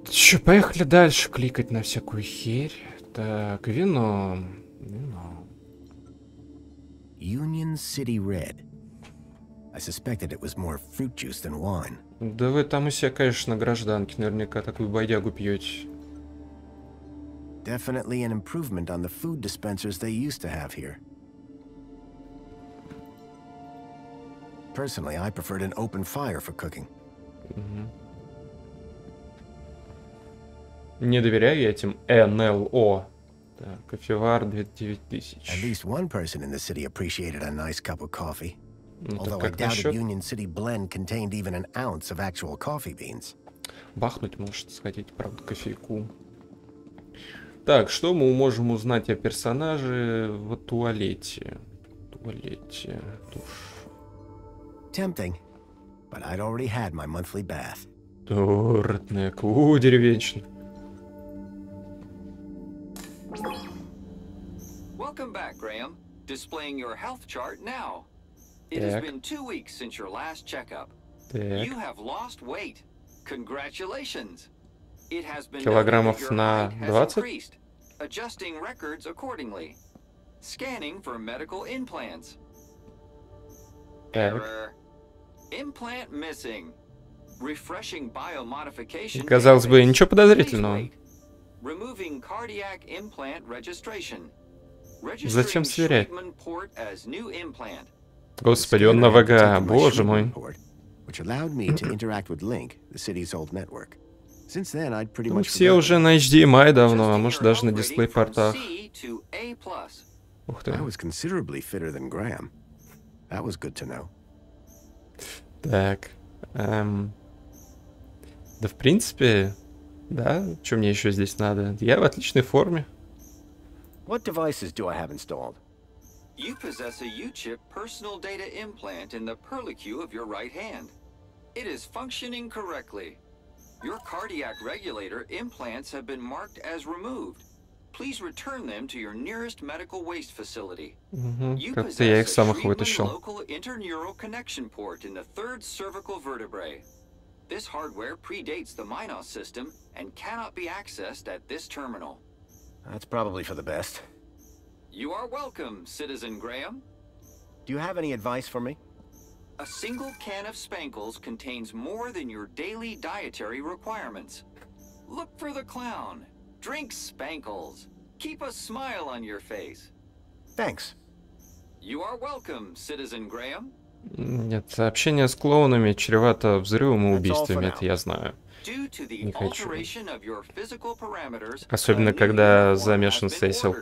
Че, поехали дальше кликать на всякую херь. Так, вино. Union City Red. I suspected it was more fruit juice than wine. Да вы там у себя, конечно, на гражданке наверняка такую бодягу пьете. Definitely an improvement on the food dispensers they used to have here. Personally, I preferred an open fire for cooking. Не доверяю я этим НЛО. Так, кофевар 9000. At least one person in the city appreciated a nice cup of coffee. Ну, так Although I как doubted насчет Union City Blend contained even an ounce of actual coffee beans. бахнуть, может сходить, правда, кофейку. Так, что мы можем узнать о персонаже в туалете? Душ. Tempting, but I'd already had my monthly bath. Реднек. Деревенщина. Welcome back, Graham. Displaying your health chart now. It has been 2 weeks since your last checkup. You have lost weight. Congratulations. It has been Килограммов noted that your на height has 20? increased. Adjusting records accordingly. Scanning for medical implants. Error. Implant missing. Refreshing biomodification. Казалось бы, database. ничего подозрительного. Please wait. Removing cardiac implant registration. Зачем Registering сверять? Schreibman port as new implant. Господи, он на ВГА, боже мой. Which allowed me to interact with Link, the city's old network. Since then, I'd pretty Ну, much все уже на HDMI давно, а может даже на дисплей-портах. Ух ты. I was considerably fitter than Graham. That was good to know. Так. Да, в принципе, да, что мне еще здесь надо? Я в отличной форме. What devices do I have installed? You possess a U-chip personal data implant in the perlicue of your right hand. It is functioning correctly. Your cardiac regulator implants have been marked as removed. please return them to your nearest medical waste facility. Как-то я их самых вытащил. Local interneural connection port in the third cervical vertebrae. This hardware predates the Minos system and cannot be accessed at this terminal. That's probably for the best. You are welcome, Citizen Graham. Do you have any advice for me? A single can of Spankles contains more than your daily dietary requirements. Look for the clown. Drink Spankles. Keep a smile on your face. Thanks. You are welcome, Citizen Graham. Нет, общение с клоунами чревато взрывом и убийствами, это я знаю. Не хочу. Особенно, когда замешан Сэссил.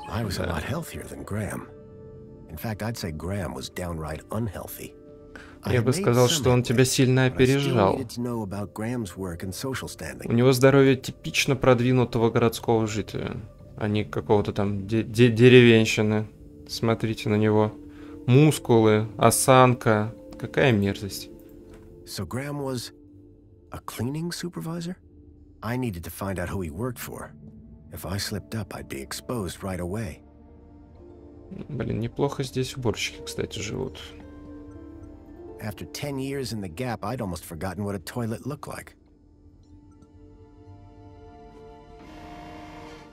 I was a lot healthier than Graham. In fact, I'd say Graham was downright unhealthy. Я бы сказал, что он тебя сильно опережал. У него здоровье типично продвинутого городского жителя, а не какого-то там деревенщины. Смотрите на него. Мускулы, осанка. Какая мерзость. So Graham was a cleaning supervisor? I needed to find out who he worked for. If I slipped up, I'd be exposed right away. Блин, неплохо здесь уборщики, кстати, живут. After 10 years in the Gap, I'd almost forgotten what a toilet looked like.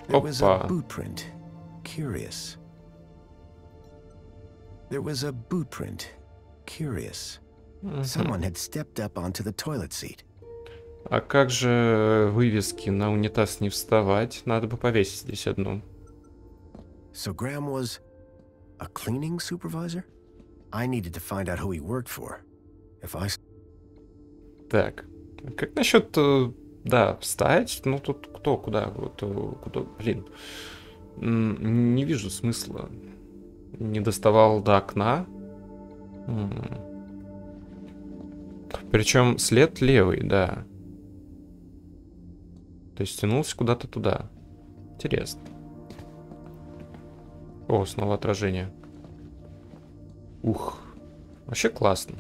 There was a boot print. Curious. There was a boot print. Curious. Someone had stepped up onto the toilet seat. А как же вывески на унитаз не вставать? Надо бы повесить здесь одну. So Graham was a cleaning supervisor? I needed to find out who he worked for. If I... Так, как насчет, да, встать? Ну тут кто, куда, куда, блин, не вижу смысла. Не доставал до окна. Причем след левый, да. То есть тянулся куда-то туда. Интересно. О, снова отражение. Ух. Вообще классно.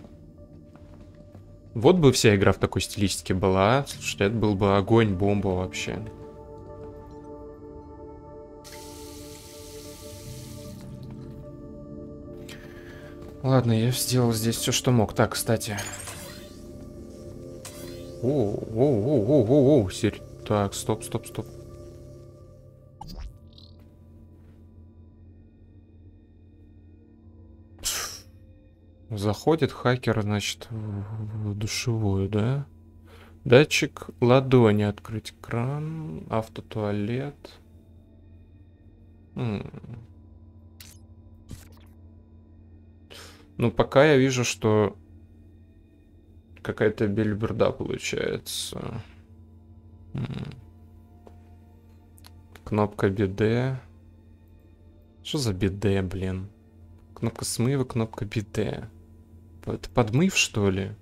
Вот бы вся игра в такой стилистике была. Слушай, это был бы огонь, бомба вообще. Ладно, я сделал здесь все, что мог. Так, кстати. Оу. Так, стоп. Заходит хакер, значит, в душевую, да? Датчик ладони, открыть кран, автотуалет. Ну, пока я вижу, что какая-то бельберда получается. Кнопка биде. Что за биде, блин? Кнопка смыва, кнопка биде. Это подмыв, что ли?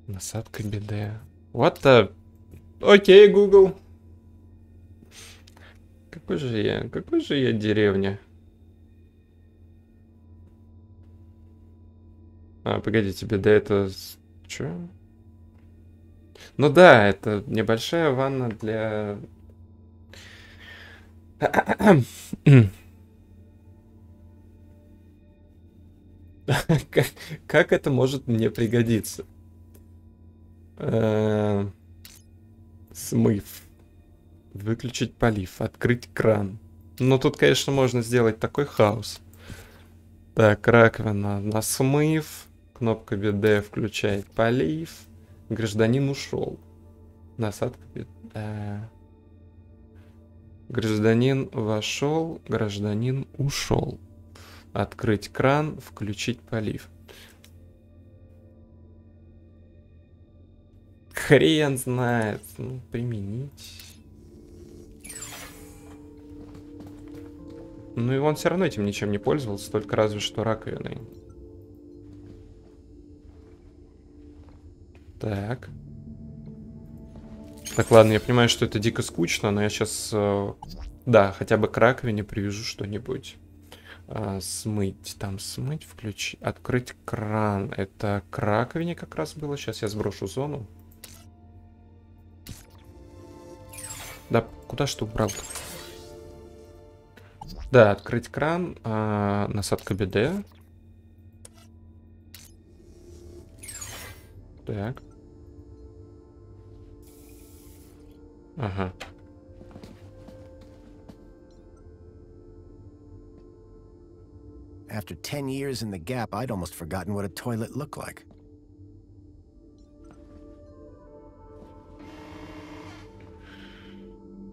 Насадка биде. What the... Окей, Google. Какой же я деревня? А, погодите, биде это... Чё? Ну да, это небольшая ванна для... Как это может мне пригодиться? Смыв. Выключить полив. Открыть кран. Ну, тут, конечно, можно сделать такой хаос. Так, раковина на смыв. Кнопка биде включает полив. Гражданин ушел. Насадка биде. Гражданин вошел. Гражданин ушел. Открыть кран, включить полив. Хрен знает. Ну, применить. Ну и он все равно этим ничем не пользовался, только разве что раковиной. Так. Так, ладно, я понимаю, что это дико скучно, но я сейчас, да, хотя бы к раковине привяжу что-нибудь. Смыть. Там смыть, включить. Открыть кран. Это к раковине как раз было. Сейчас я сброшу зону. Да, куда ж ты убрал-то? Да, открыть кран. Насадка БД. Так. Ага. After 10 years in the Gap, I'd almost forgotten what a toilet looked like.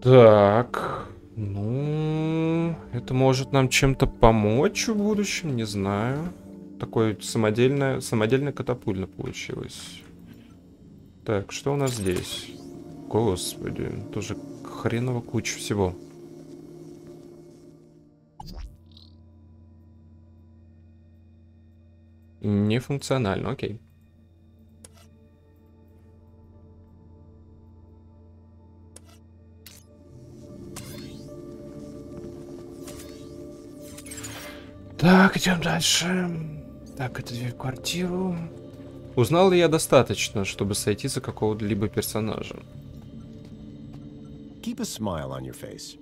Так, ну, это может нам чем-то помочь в будущем, не знаю. Такое самодельная катапульна получилась. Так, что у нас здесь? Господи, тоже хреново куча всего. Нефункционально, окей. Так, идем дальше. Так, это дверь в квартиру. Узнал ли я достаточно, чтобы сойти за какого-либо персонажа? Keep a smile on your face.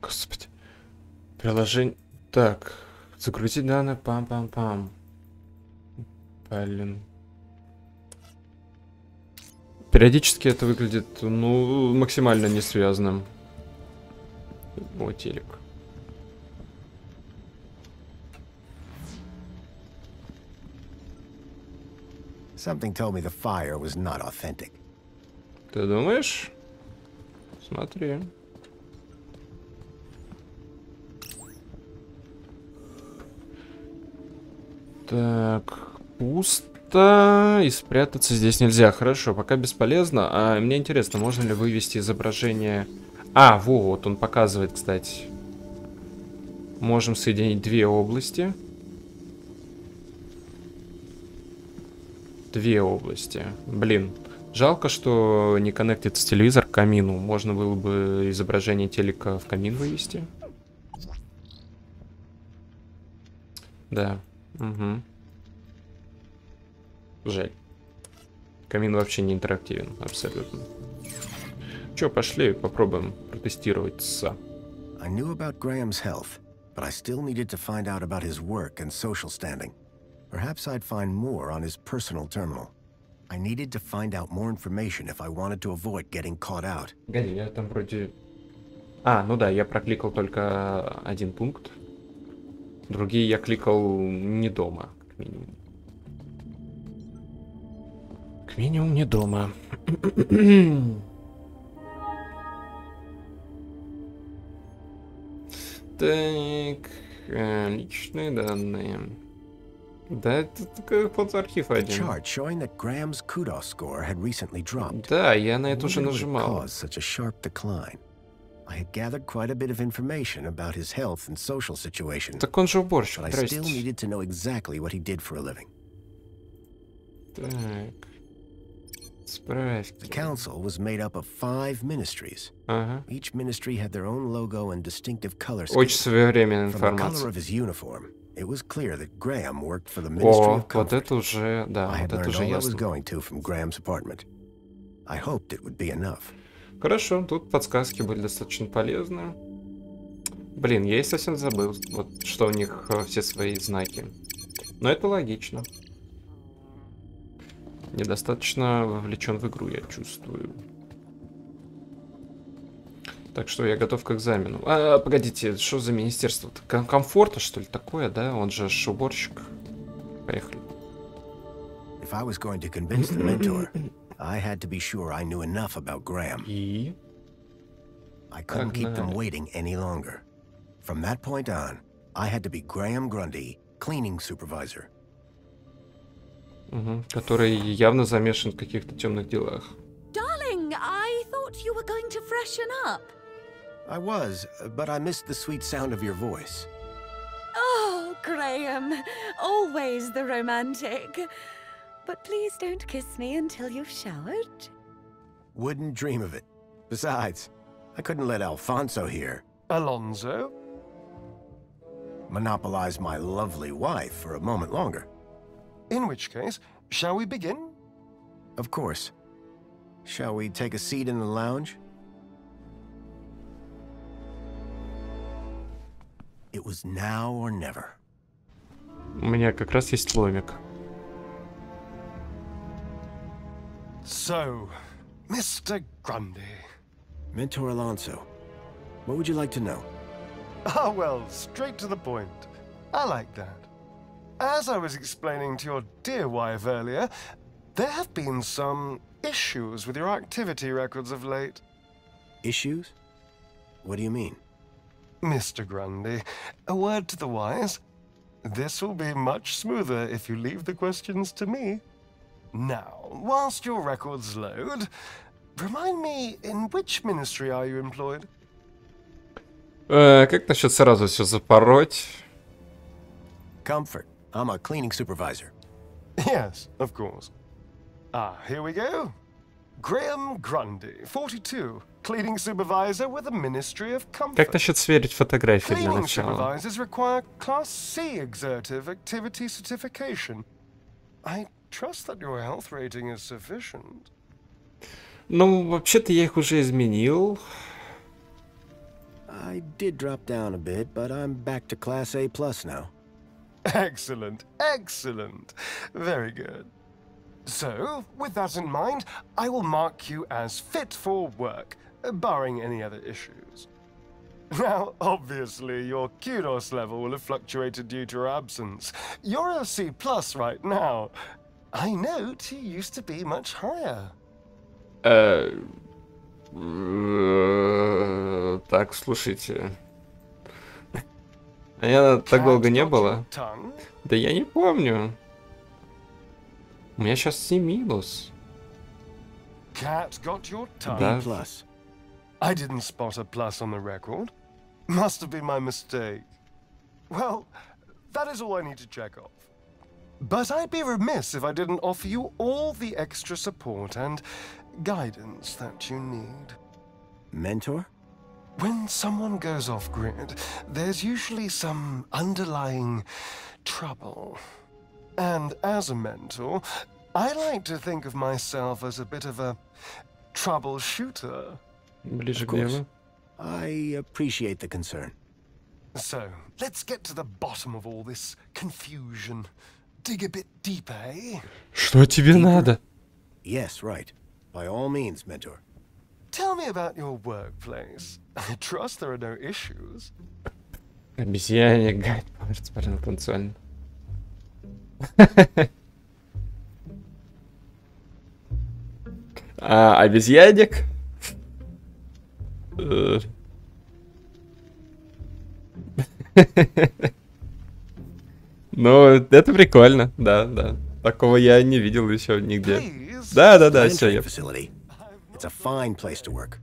Господи. Приложение... Так. Загрузить данные. Пам-пам-пам. Блин. Периодически это выглядит, ну, максимально несвязанным. О, телек. Something told me the fire was not authentic. Ты думаешь? Смотри. Так, пусто. И спрятаться здесь нельзя. Хорошо, пока бесполезно. А мне интересно, можно ли вывести изображение... А, вот, он показывает, кстати. Можем соединить две области. Две области. Блин, жалко, что не коннектится телевизор к камину. Можно было бы изображение телека в камин вывести. Да. Угу. Жаль. Камин вообще не интерактивен, абсолютно. Чё, пошли, попробуем протестировать СА. I knew about Graham's health, but I still needed to find out about his work and social standing. Perhaps I'd find more on his personal terminal. I needed to find out more information if I wanted to avoid getting caught out. Погоди, я там вроде... А, ну да, я прокликал только один пункт. Другие я кликал не дома, как минимум. Как минимум не дома. Так, личные данные. Да, это такой фотоархив один. Да, я на это уже нажимал. I had gathered quite a bit of information about his health and social situation. Так он же уборщик, but I still needed to know exactly what he did for a living. Так. Справки. The council was made up of 5 ministries. Each ministry had their own logo and distinctive color scheme. Очень своевременная информация. From the color of his uniform, it was clear that Graham worked for the Ministry of Comfort. Вот это уже, да, I had вот это уже learned all I was ясно. going to from Graham's apartment. I hoped it would be enough. Хорошо, тут подсказки были достаточно полезны. Блин, я и совсем забыл, вот что у них все свои знаки. Но это логично. Недостаточно вовлечен в игру, я чувствую. Так что я готов к экзамену. Погодите, что за министерство? Комфорта, что ли, такое, да? Он же уборщик. Поехали. If I was going to convince the mentor, I had to be sure I knew enough about Graham. И? I couldn't keep them waiting any longer. From that point on, I had to be Graham Grundy, cleaning supervisor. Который явно замешан в каких-то темных делах. Darling, I thought you were going to freshen up. I was, but I missed the sweet sound of your voice. Oh, Graham, always the romantic. But please don't kiss me until you've showered. Wouldn't dream of it. Besides, I couldn't let Alfonso here. Alonso? Monopolize my lovely wife for a moment longer. In which case, shall we begin? Of course. Shall we take a seat in the lounge? It was now or never. У меня как раз есть ломик. So, Mr. Grundy. Mentor Alonso, what would you like to know? Ah, well, straight to the point. I like that. As I was explaining to your dear wife earlier, there have been some issues with your activity records of late. Issues? What do you mean? Mr. Grundy, a word to the wise. This will be much smoother if you leave the questions to me. Now, whilst your records load, remind me, in which ministry are you employed? Как насчет сразу все запороть? Comfort. I'm a cleaning supervisor. Yes, of course. Ah, here we go. Graham Grundy, 42, cleaning supervisor with the Ministry of Comfort. Как насчет сверить фотографии для Cleaning начала? supervisors require Class C exertive activity certification. I trust that your health rating is sufficient. Ну, вообще-то я их уже изменил. I did drop down a bit, but I'm back to Class A+ now. Excellent, excellent. Very good. So, with that in mind, I will mark you as fit for work, barring any other issues. Now, obviously, your kudos level will have fluctuated due to your absence. You're a C+ right now. I note you used to be much higher. Так, слушайте. А я так долго не было. Да я не помню. У меня сейчас C-. Cat got your tongue. Да. B+. I didn't spot a plus on the record. Must have been my mistake. Well, that is all I need to check off. But I'd be remiss if I didn't offer you all the extra support and guidance that you need. Mentor? When someone goes off-grid, there's usually some underlying trouble. And as a mentor, I like to think of myself as a bit of a troubleshooter. Ближе Of к course. делу. I appreciate the concern. So, let's get to the bottom of all this confusion. Dig a bit deeper, eh? Что тебе надо? Yes, right. By all means, Mentor. Tell me about your workplace. I trust there are no issues. Обезьяне гайд по танцевальному. Обезьянник? Ну, это прикольно, да, да. Такого я не видел еще нигде. Да, все, я... It's a fine place to work.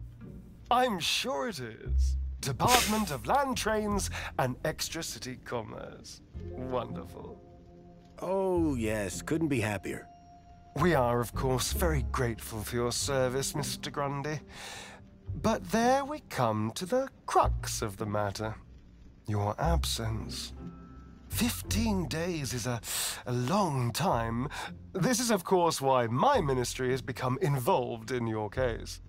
I'm sure it is. Department of Land Trains and Extra City Commerce. Wonderful. Oh, yes, couldn't be happier. We are, of course, very grateful for your service, Mr. Grundy. But there we come to the crux of the matter. Your absence. 15 days is a long time. This is, of course, why my ministry has become involved in your case.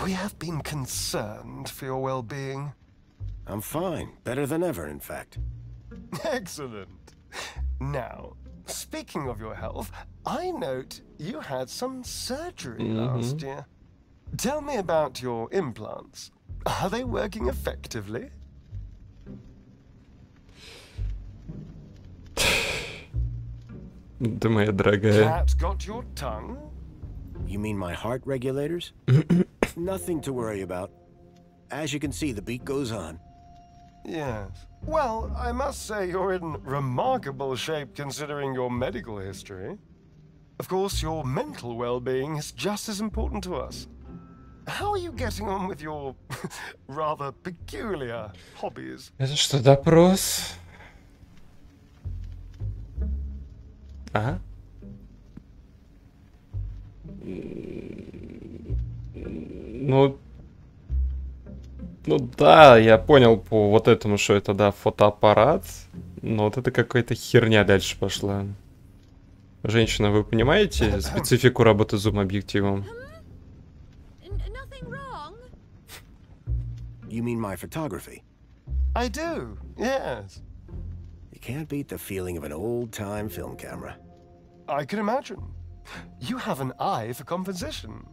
We have been concerned for your well-being. I'm fine. Better than ever, in fact. Excellent. Now, speaking of your health, I note you had some surgery last year. Tell me about your implants. Are they working effectively? Да, моя дорогая. Cat got your tongue? You mean my heart regulators? Nothing to worry about. As you can see, the beat goes on. Yes. Well, I must say you're in remarkable shape considering your medical history. Of course, your mental well-being is just as important to us. how are you getting on with your rather peculiar hobbies? Это что, допрос? Ага. Ну да, я понял по вот этому, что это, да, фотоаппарат. Но вот это какая-то херня дальше пошла. Женщина, вы понимаете специфику работы зум-объективом? You mean my photography? I do, yes. You can't beat the feeling of an old-time film camera. I can imagine. You have an eye for composition.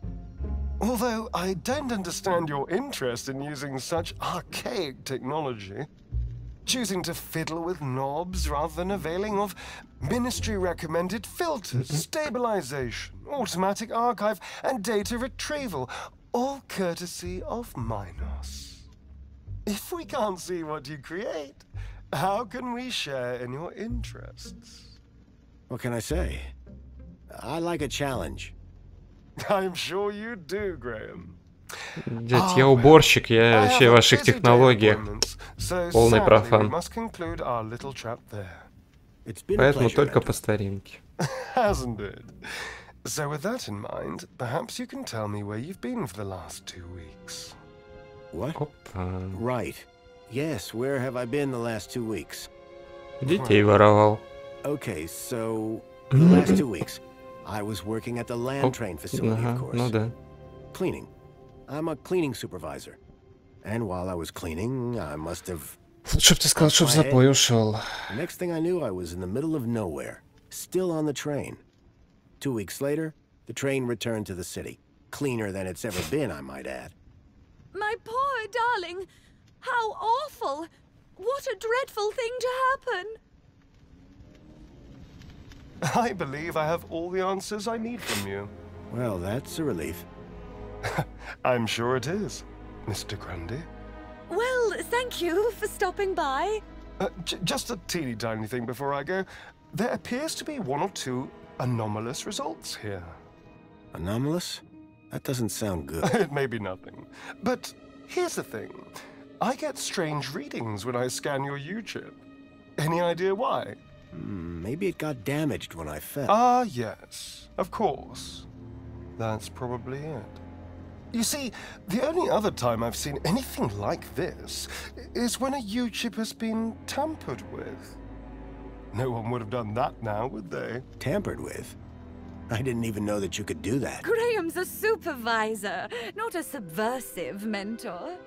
Although I don't understand your interest in using such archaic technology. Choosing to fiddle with knobs rather than availing of ministry-recommended filters, stabilization, automatic archive, and data retrieval, all courtesy of Minos. If we can't see what you create, how can we share in your interests? What can I say? I like a challenge. I'm sure you do, Graham. Дядь, я уборщик, я вообще в ваших технологиях полный профан. Поэтому только по старинке. Hasn't it? So with that in mind, perhaps you can tell me where you've been for the last 2 weeks. What? Right. Yes, where have I been the last 2 weeks? Детей воровал. Okay, so the last 2 weeks, I was working at the land train facility, of course. Ну да. Cleaning. I'm a cleaning supervisor. And while I was cleaning, I must have... Лучше бы ты сказал, чтоб в запой ушел. Next thing I knew, I was in the middle of nowhere, still on the train. 2 weeks later, the train returned to the city. Cleaner than it's ever been, I might add. My poor darling! How awful! What a dreadful thing to happen! I believe I have all the answers I need from you. Well, that's a relief. I'm sure it is, Mr. Grundy. Well, thank you for stopping by. Just a teeny tiny thing before I go. There appears to be 1 or 2 anomalous results here. Anomalous? That doesn't sound good. It may be nothing. But here's the thing. I get strange readings when I scan your U-chip. Any idea why? Maybe it got damaged when I fell. Ah, yes. Of course. That's probably it. You see, the only other time I've seen anything like this is when a U-chip has been tampered with. No one would have done that now, would they? Tampered with? I didn't even know that you could do that. Graham's a supervisor, not a subversive mentor.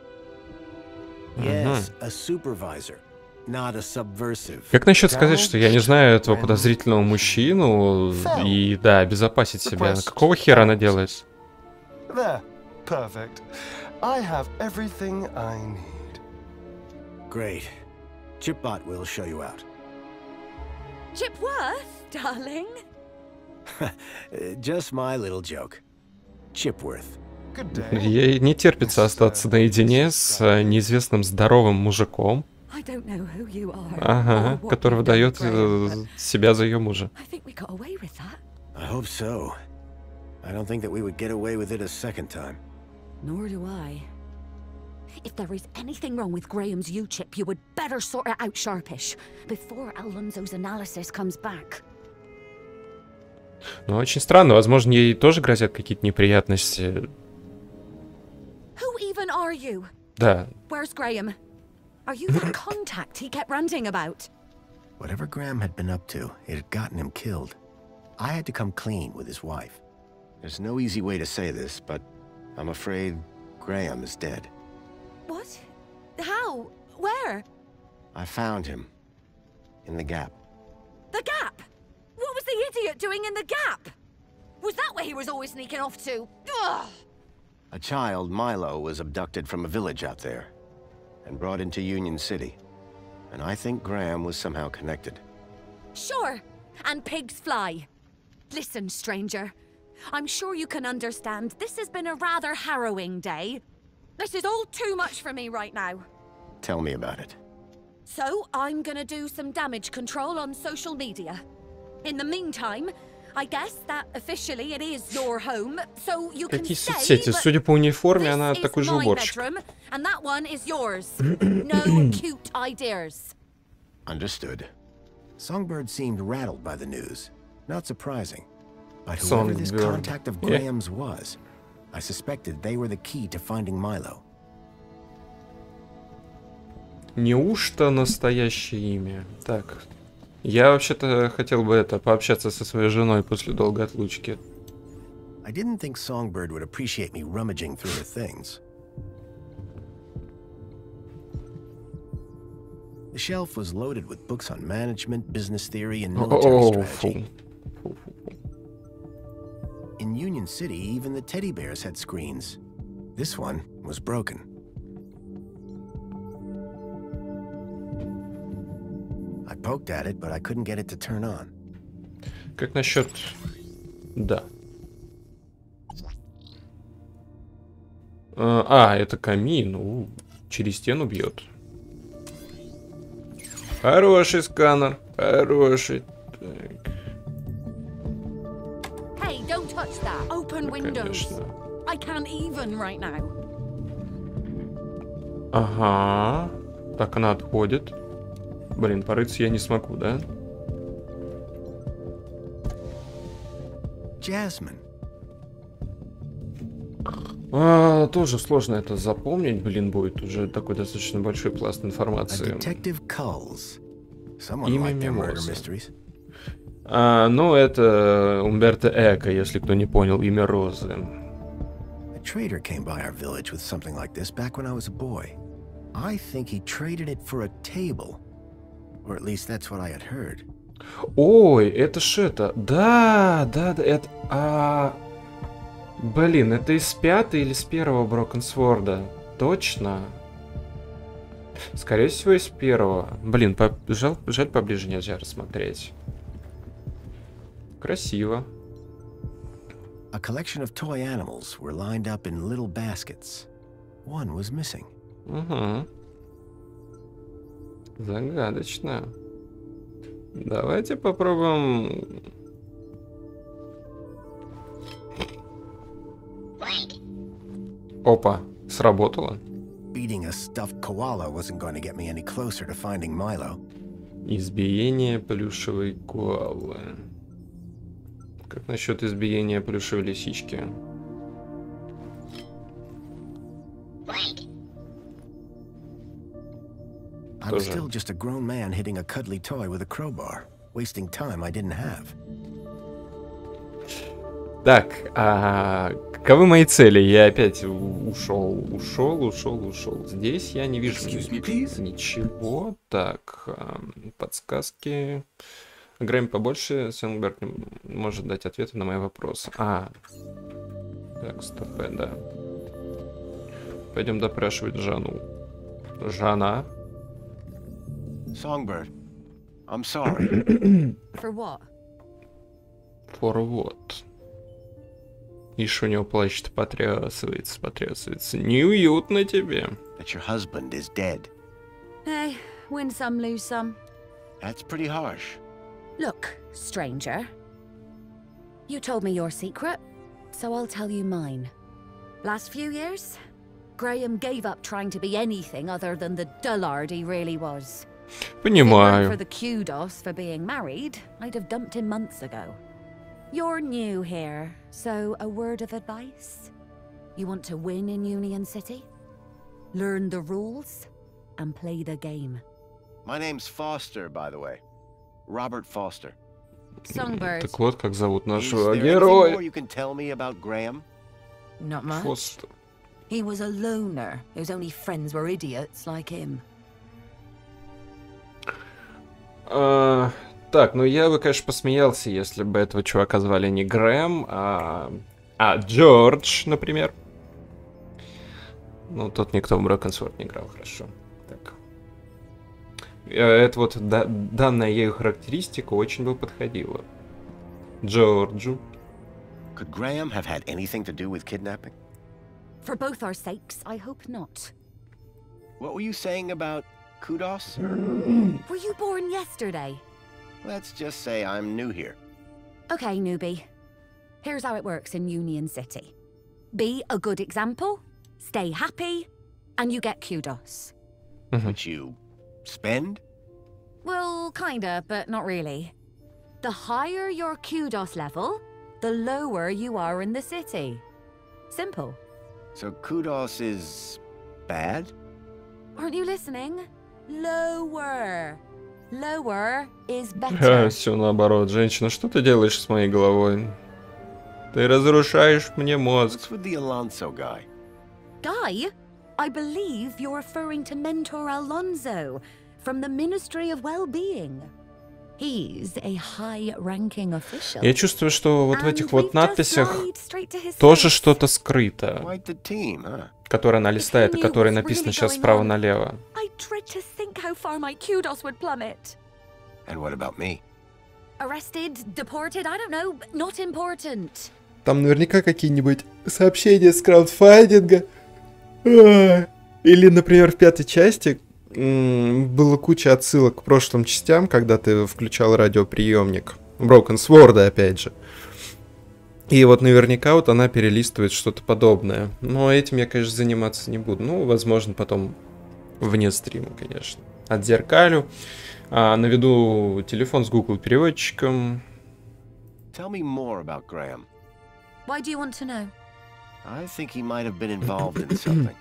Yes, a supervisor, not a subversive. Как насчет сказать, что я не знаю этого подозрительного мужчину и, да, обезопасить себя? Какого хера она делает? There. Perfect. I have everything I need. Great. Chipbot will show you out. Chipworth, darling? Just my little joke. Chipworth. Good day. Ей не терпится остаться наедине с неизвестным здоровым мужиком. Ага, который выдает себя за ее мужа. I hope so. I don't think that we would get away with it a second time. Nor do I. If there is anything wrong with Graham's U-chip, you would better sort it out sharpish, before Alonso's analysis comes back. Ну, очень странно. Возможно, ей тоже грозят какие-то неприятности. Who even are you? Да. Where's Graham? Are you that contact he kept ranting about? Whatever Graham had been up to, it had gotten him killed. I had to come clean with his wife. There's no easy way to say this, but I'm afraid Graham is dead. What? How? Where? I found him. In the Gap. The Gap? What was the idiot doing in the Gap? Was that where he was always sneaking off to? Ugh! A child, Milo, was abducted from a village out there and brought into Union City. And I think Graham was somehow connected. Sure. And pigs fly. Listen, stranger. I'm sure you can understand this has been a rather harrowing day. This is all too much for me right now. Tell me about it. So, I'm gonna do some damage control on social media. In the meantime, Какие соцсети? Судя по униформе, она такой же уборщик. Understood. Songbird seemed rattled by the news. Not surprising. But whoever this contact of Graham's was, I suspected they were the key to finding Milo. Неужто настоящее имя? Так, я вообще-то хотел бы пообщаться со своей женой после долгой отлучки. I didn't think Songbird would appreciate me rummaging through her things. The shelf was loaded with books on management, business theory, and military strategy. In Union City, even the teddy bears had screens. This one was broken. I poked at it, but I couldn't get it to turn on. Как насчет... Да. Это камин. Через стену бьет. Хороший сканер. Хороший. Так. Hey, don't touch that. Open windows. I can't even right now. Ага. Так, она отходит. Блин, порыться я не смогу, да? Jasmine. Тоже сложно это запомнить, блин, будет уже такой достаточно большой пласт информации. Имя Мимоза. Ну, это Умберто Эко, если кто не понял, имя Розы. A trader came by our village with something like this back when I was a boy. I think he traded it for a table. Or at least that's what I had heard. Ой, это ж это. Да, это... Блин, это из 5 или с 1 Брокенсворда? Точно? Скорее всего, из 1. Блин, жаль, поближе нельзя рассмотреть. Красиво. A collection of toy animals were lined up in little baskets. One was missing. Угу. Загадочно. Давайте попробуем... Опа, сработало. Beating a stuffed koala wasn't going to get me any closer to finding Milo. Избиение плюшевой коалы. Как насчет избиения плюшевой лисички? I was still just a grown man hitting a cuddly toy with a crowbar, wasting time I didn't have. Так, каковы мои цели? Я опять ушел. Здесь я не вижу ничего. Так, подсказки. Играем побольше. Сэнгберг может дать ответы на мои вопросы. Так, стоп, да. Пойдем допрашивать Жанну. Жанна. Songbird, I'm sorry. For what? For what? Ишь, у него плащ-то потрясывается. Неуютно тебе. That your husband is dead. Hey, win some, lose some. That's pretty harsh. Look, stranger. You told me your secret, so I'll tell you mine. Last few years, Graham gave up trying to be anything other than the dullard he really was. Понимаю. If it weren't for the kudos for being married, I'd have dumped him months ago. You're new here, so a word of advice? You want to win in Union City? Learn the rules and play the game. My name's Foster, by the way. Robert Foster. Songbird. Так вот, как зовут нашего героя. You can tell me about Graham? Not much. Foster. He was a loner whose only friends were idiots like him. Так, ну я бы, конечно, посмеялся, если бы этого чувака звали не Грэм, а Джордж, например. Ну, тут никто в Брокенсворд не играл, хорошо. Так. Это вот данная ею характеристика очень бы подходила. Джорджу. Could Graham have had anything to do with kidnapping? For both our sakes, I hope not. What were you saying about kudos? Were you born yesterday? Let's just say I'm new here. Okay, newbie. Here's how it works in Union City. Be a good example, stay happy, and you get kudos. Which you spend? Well, kinda, but not really. The higher your kudos level, the lower you are in the city. Simple. So kudos is bad? Aren't you listening? Lower. Lower is better. Все наоборот. Женщина, что ты делаешь с моей головой? Ты разрушаешь мне мозг. What's with the Alonso guy? Guy? I believe you're referring to Mentor Alonso from the Ministry of Well-Being. He's a high-ranking official. Я чувствую, что вот в этих вот надписях тоже что-то скрыто, которое она листает и которое написано сейчас справа налево. I dread to think how far my kudos would plummet. And what about me? Arrested, deported, I don't know, not important. Там наверняка какие-нибудь сообщения с краудфандинга. Или, например, в 5-й части было куча отсылок к прошлым частям, когда ты включал радиоприемник. Broken Sword, опять же. И вот наверняка вот она перелистывает что-то подобное. Но этим я, конечно, заниматься не буду. Ну, возможно, потом вне стрима, конечно. Отзеркалю. Наведу телефон с Google переводчиком. Tell me more about Graham. Why do you want to know? I think he might have been involved in something.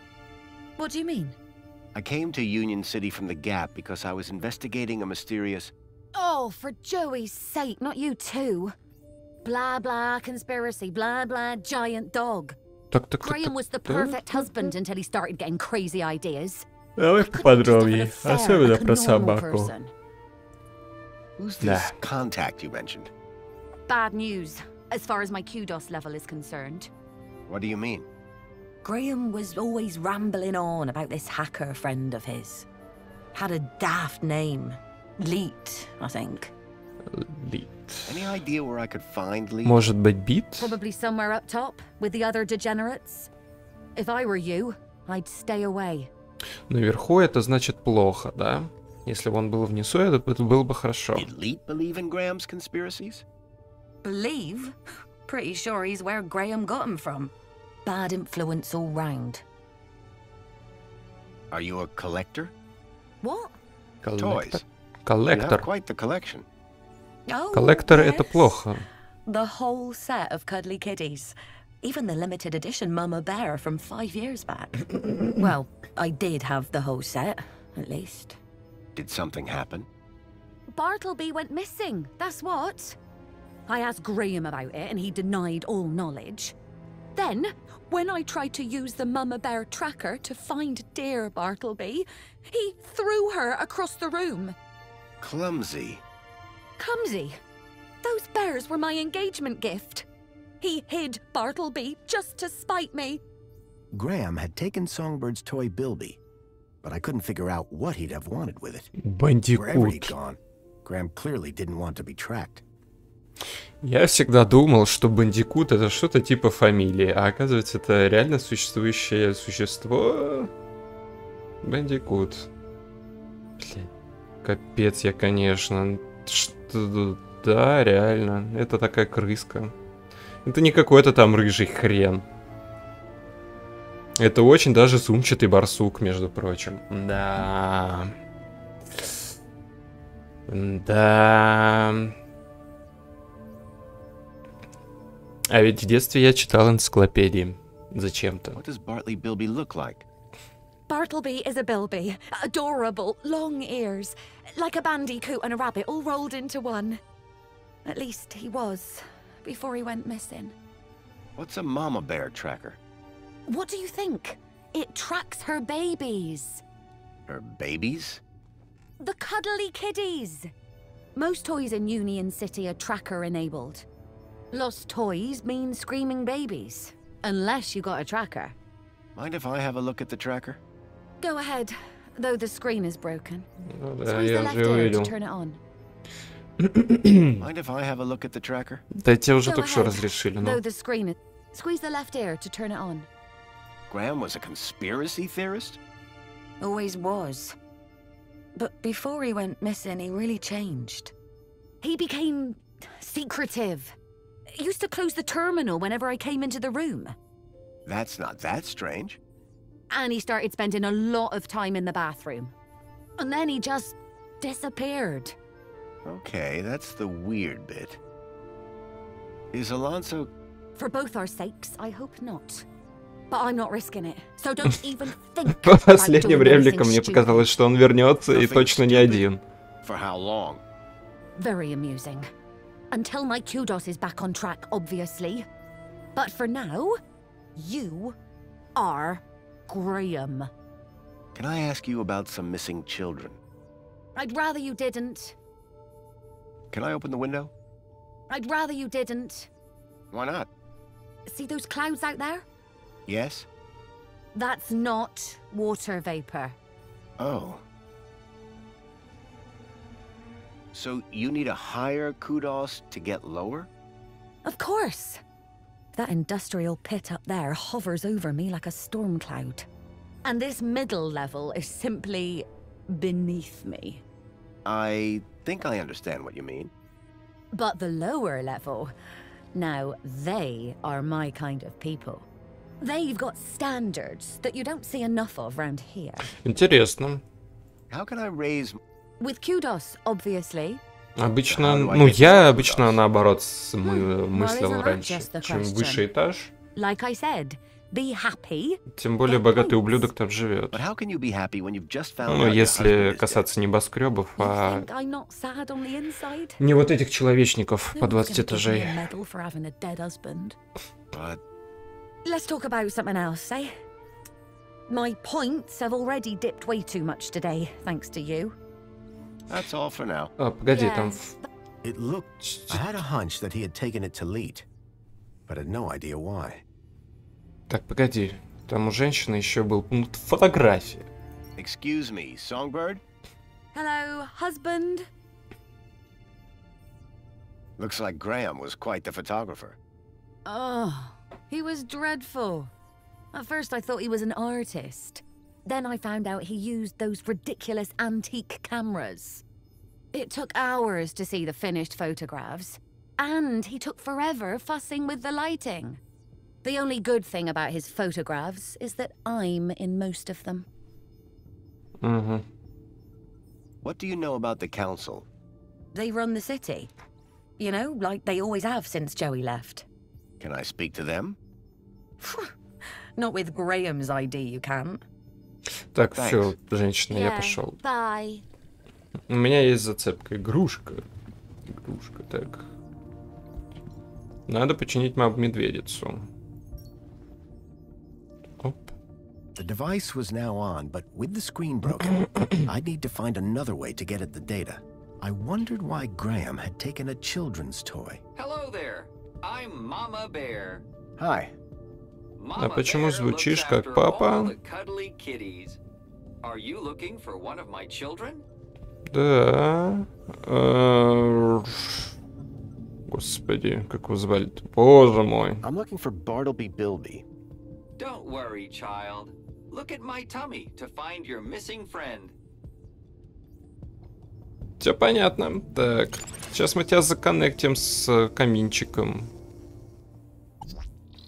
What do you mean? I came to Union City from the Gap because I was investigating a mysterious... Oh, for Joey's sake, not you too. Blah, blah, conspiracy, blah, blah, giant dog. Graham was the perfect husband until he started getting crazy ideas. Давай поподробнее, особенно про собаку. Who's this contact you mentioned? Bad news, as far as my kudos level is concerned. What do you mean? Graham was always rambling on about this hacker friend of his. Had a daft name. Leet, I think. Leet. Any idea where I could find Leet? Может быть, Бит? Probably somewhere up top, with the other degenerates. If I were you, I'd stay away. Наверху это значит плохо, да? Если бы он был внизу, это было бы хорошо. Did Leet believe in Graham's conspiracies? Believe? Pretty sure he's where Graham got him from. Bad influence all round. Are you a collector? What? Toys. Collector. You have quite the collection. Oh, Collector yes. это плохо. The whole set of cuddly kitties. Even the limited edition Mama Bear from 5 years back. Well, I did have the whole set, at least. Did something happen? Bartleby went missing, that's what. I asked Graham about it and he denied all knowledge. Then, when I tried to use the Mama Bear tracker to find dear Bartleby, he threw her across the room. Clumsy. Clumsy? Those bears were my engagement gift. He hid Bartleby just to spite me. Graham had taken Songbird's toy Bilby, but I couldn't figure out what he'd have wanted with it. Wherever he'd gone, Graham clearly didn't want to be tracked. Я всегда думал, что бандикут это что-то типа фамилии, а оказывается это реально существующее существо. Бандикут. Блин, капец я, конечно. Что, да, реально. Это такая крыска. Это не какой-то там рыжий хрен. Это очень даже сумчатый барсук, между прочим. Да. Да. А ведь в детстве я читал энциклопедии. Зачем-то. What does Bartleby Bilby look like? Bartleby is a bilby. Adorable, long ears. Like a bandicoot and a rabbit all rolled into one. At least he was, before he went missing. What's a mama bear tracker? What do you think? It tracks her babies. Her babies? The cuddly kiddies. Most toys in Union City are tracker-enabled. Lost toys mean screaming babies. Unless you got a tracker. Mind if I have a look at the tracker? Go ahead, though the screen is broken. Ну, да, Squeeze the я left уже ear to увидел. turn it on. Mind if I have a look at the tracker? Да тебе уже Go только что ahead, разрешили, though ну. the screen is... Squeeze the left ear to turn it on. Graham was a conspiracy theorist? Always was. But before he went missing, he really changed. He became secretive, Used to close the terminal whenever I came into the room. That's not that strange. And he started spending a lot of time in the bathroom. And then he just disappeared. Okay, that's the weird bit. Is Alonso... For both our sakes, I hope not. But I'm not risking it, so don't even think. По последним репликам мне показалось, что он вернется и точно не один. For how long? Very amusing. Until my kudos is back on track, obviously. But for now, you are Graham. Can I ask you about some missing children? I'd rather you didn't. Can I open the window? I'd rather you didn't. Why not? See those clouds out there? Yes? That's not water vapor. Oh. So you need a higher kudos to get lower? Of course. That industrial pit up there hovers over me like a storm cloud. And this middle level is simply beneath me. I think I understand what you mean. But the lower level, now they are my kind of people. They've got standards that you don't see enough of around here. Интересно. How can I raise... With kudos, obviously. Обычно, ну я обычно наоборот мыслил раньше. Чем выше этаж, Like I said, be happy. тем более богатый ублюдок там живет. Ну, если касаться небоскребов, а не вот этих человечников по 20 этажей. Let's talk about something else, eh? My points have already dipped way too much today, thanks to you. That's all for now. А, погоди, там... It looked... I had a hunch that he had taken it to Leet, but had no idea why. Так, погоди. Там у женщины еще был пункт фотографии. Excuse me, Songbird? Hello, husband. Looks like Graham was quite the photographer. Oh, he was dreadful. At first I thought he was an artist. Then I found out he used those ridiculous antique cameras. It took hours to see the finished photographs. And he took forever fussing with the lighting. The only good thing about his photographs is that I'm in most of them. Mm-hmm. What do you know about the council? They run the city. You know, like they always have since Joey left. Can I speak to them? Not with Graham's ID, you can't. Так, все, женщина, я пошел. Bye. У меня есть зацепка. Игрушка. Игрушка, так. Надо починить маму-медведицу. Оп. The device was now on, but with the screen broken, I'd need to find another way to get at the data. I wondered why Graham had taken a children's toy. Hello there. I'm Mama Bear. Hi. А почему звучишь как папа? Да. Господи, как его звали-то? Боже мой. I'm looking for Bartleby Bilby. Don't worry, child. Look at my tummy to find your missing friend. Все понятно. Так, сейчас мы тебя законнектим с каминчиком.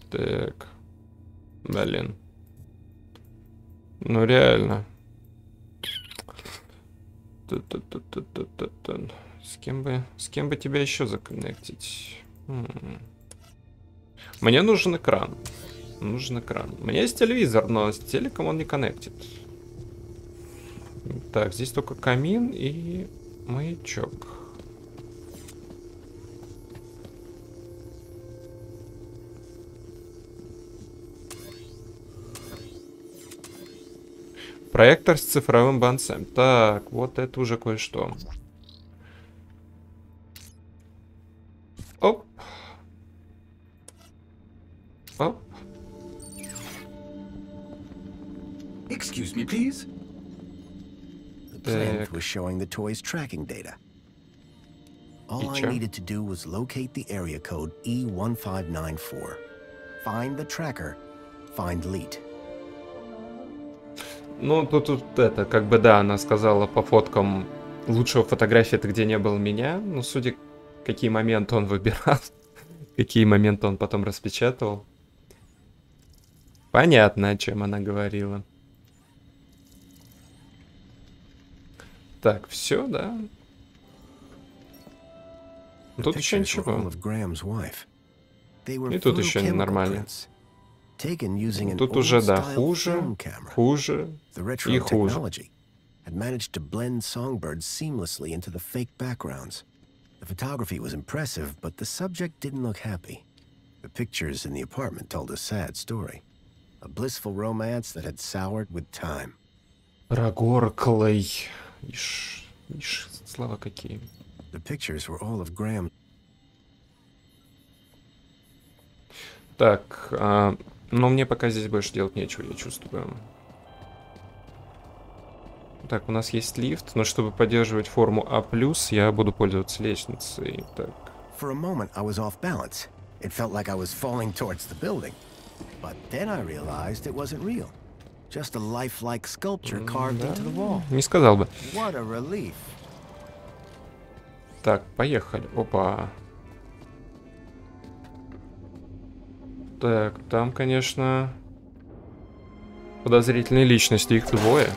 Так. Блин. Ну реально. С кем бы тебя еще законнектить? Мне нужен экран. Нужен экран. У меня есть телевизор, но с телеком он не коннектит. Так, здесь только камин и маячок. Проектор с цифровым банцем. Так, вот это уже кое-что. Оп. Оп. Excuse me, please. The plant was showing the toy's tracking data. All I needed to do was locate the area code E1594. Find the tracker. Find Leet. Ну, тут это, как бы, да, она сказала по фоткам, лучшего фотографии это где не было меня. Но судя, какие моменты он выбирал, Какие моменты он потом распечатывал. Понятно, о чем она говорила. Так, все, да. Тут еще ничего. И тут еще нормально. Тут уже, да, хуже, хуже и хуже. Had managed to blend songbirds seamlessly into the fake backgrounds. The photography was impressive, but the subject didn't look happy. The pictures in the apartment told a sad story. A blissful romance that had soured with time. Прогорклый. Ишь, слова какие. The pictures were all of Graham. Так, но мне пока здесь больше делать нечего, я чувствую. Так, у нас есть лифт, но чтобы поддерживать форму А+, я буду пользоваться лестницей. Так. For a moment I was off balance. It felt like I was falling towards the building. But then I realized it wasn't real. Just a lifelike sculpture carved into the wall. Не сказал бы. What a relief. Так, поехали. Опа. Так, там, конечно, подозрительные личности, их двое.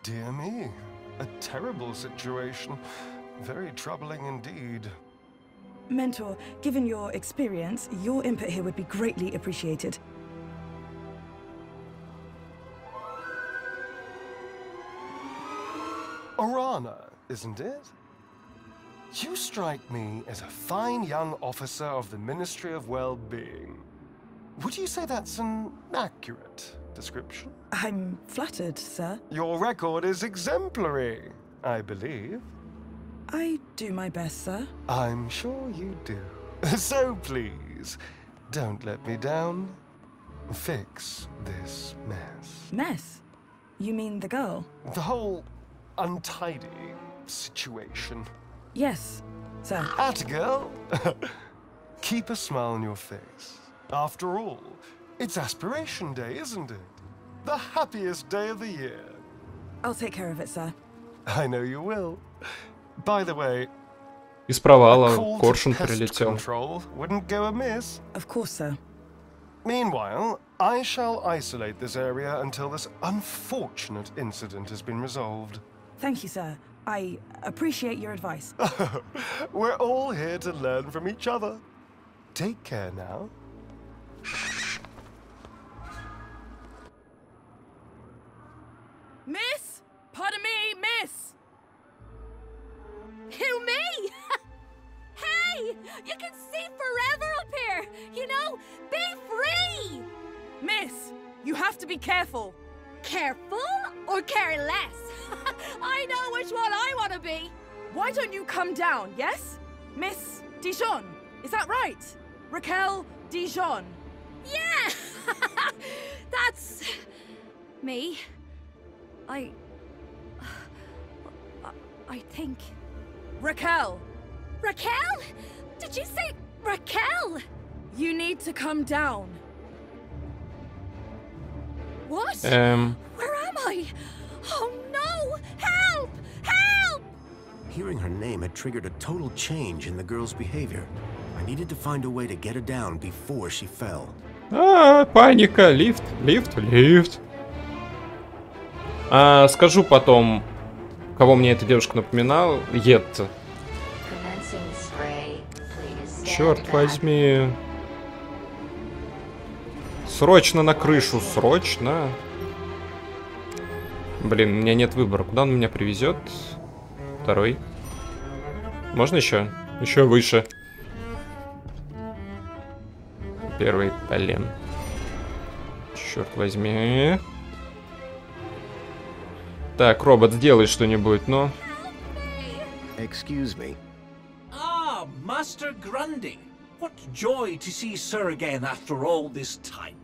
Dear me, a terrible situation. Very troubling indeed. Mentor, given your experience, your input here would be greatly appreciated. Orana, isn't it? You strike me as a fine young officer of the Ministry of Well-Being. Would you say that's an accurate description? I'm flattered, sir. Your record is exemplary, I believe. I do my best, sir. I'm sure you do. So please, don't let me down. Fix this mess. Mess? You mean the girl? The whole untidy situation. Yes, sir. Atta girl. Keep a smile on your face. After all, it's Aspiration Day, isn't it? The happiest day of the year. I'll take care of it, sir. I know you will. By the way, из провала коршун прилетел. Control wouldn't go amiss. Of course, sir. Meanwhile, I shall isolate this area until this unfortunate incident has been resolved. Thank you, sir. I appreciate your advice. We're all here to learn from each other. Take care now. Miss? Pardon me, miss! Who, me? Hey! You can see forever up here! You know, be free! Miss, you have to be careful. Careful or careless? I know which one I want to be. Why don't you come down, yes? Miss Dijon, is that right? Raquel Dijon. Yeah! That's... me. I think... Raquel! Raquel? Did you say Raquel? You need to come down. What? Where am I? Oh no! Help! Help! Hearing her name had triggered a total change in the girl's behavior. I needed to find a way to get her down before she fell. Паника, лифт, лифт, лифт. Скажу потом, кого мне эта девушка напоминала. Ед. Черт возьми. Срочно на крышу, срочно. Блин, у меня нет выбора. Куда он меня привезет? Второй. Можно еще? Еще выше. Первый, блин. Черт возьми. Так, робот, сделай что-нибудь, ну. Excuse me. Ah, Master Grundy. What joy to see Sir again after all this time.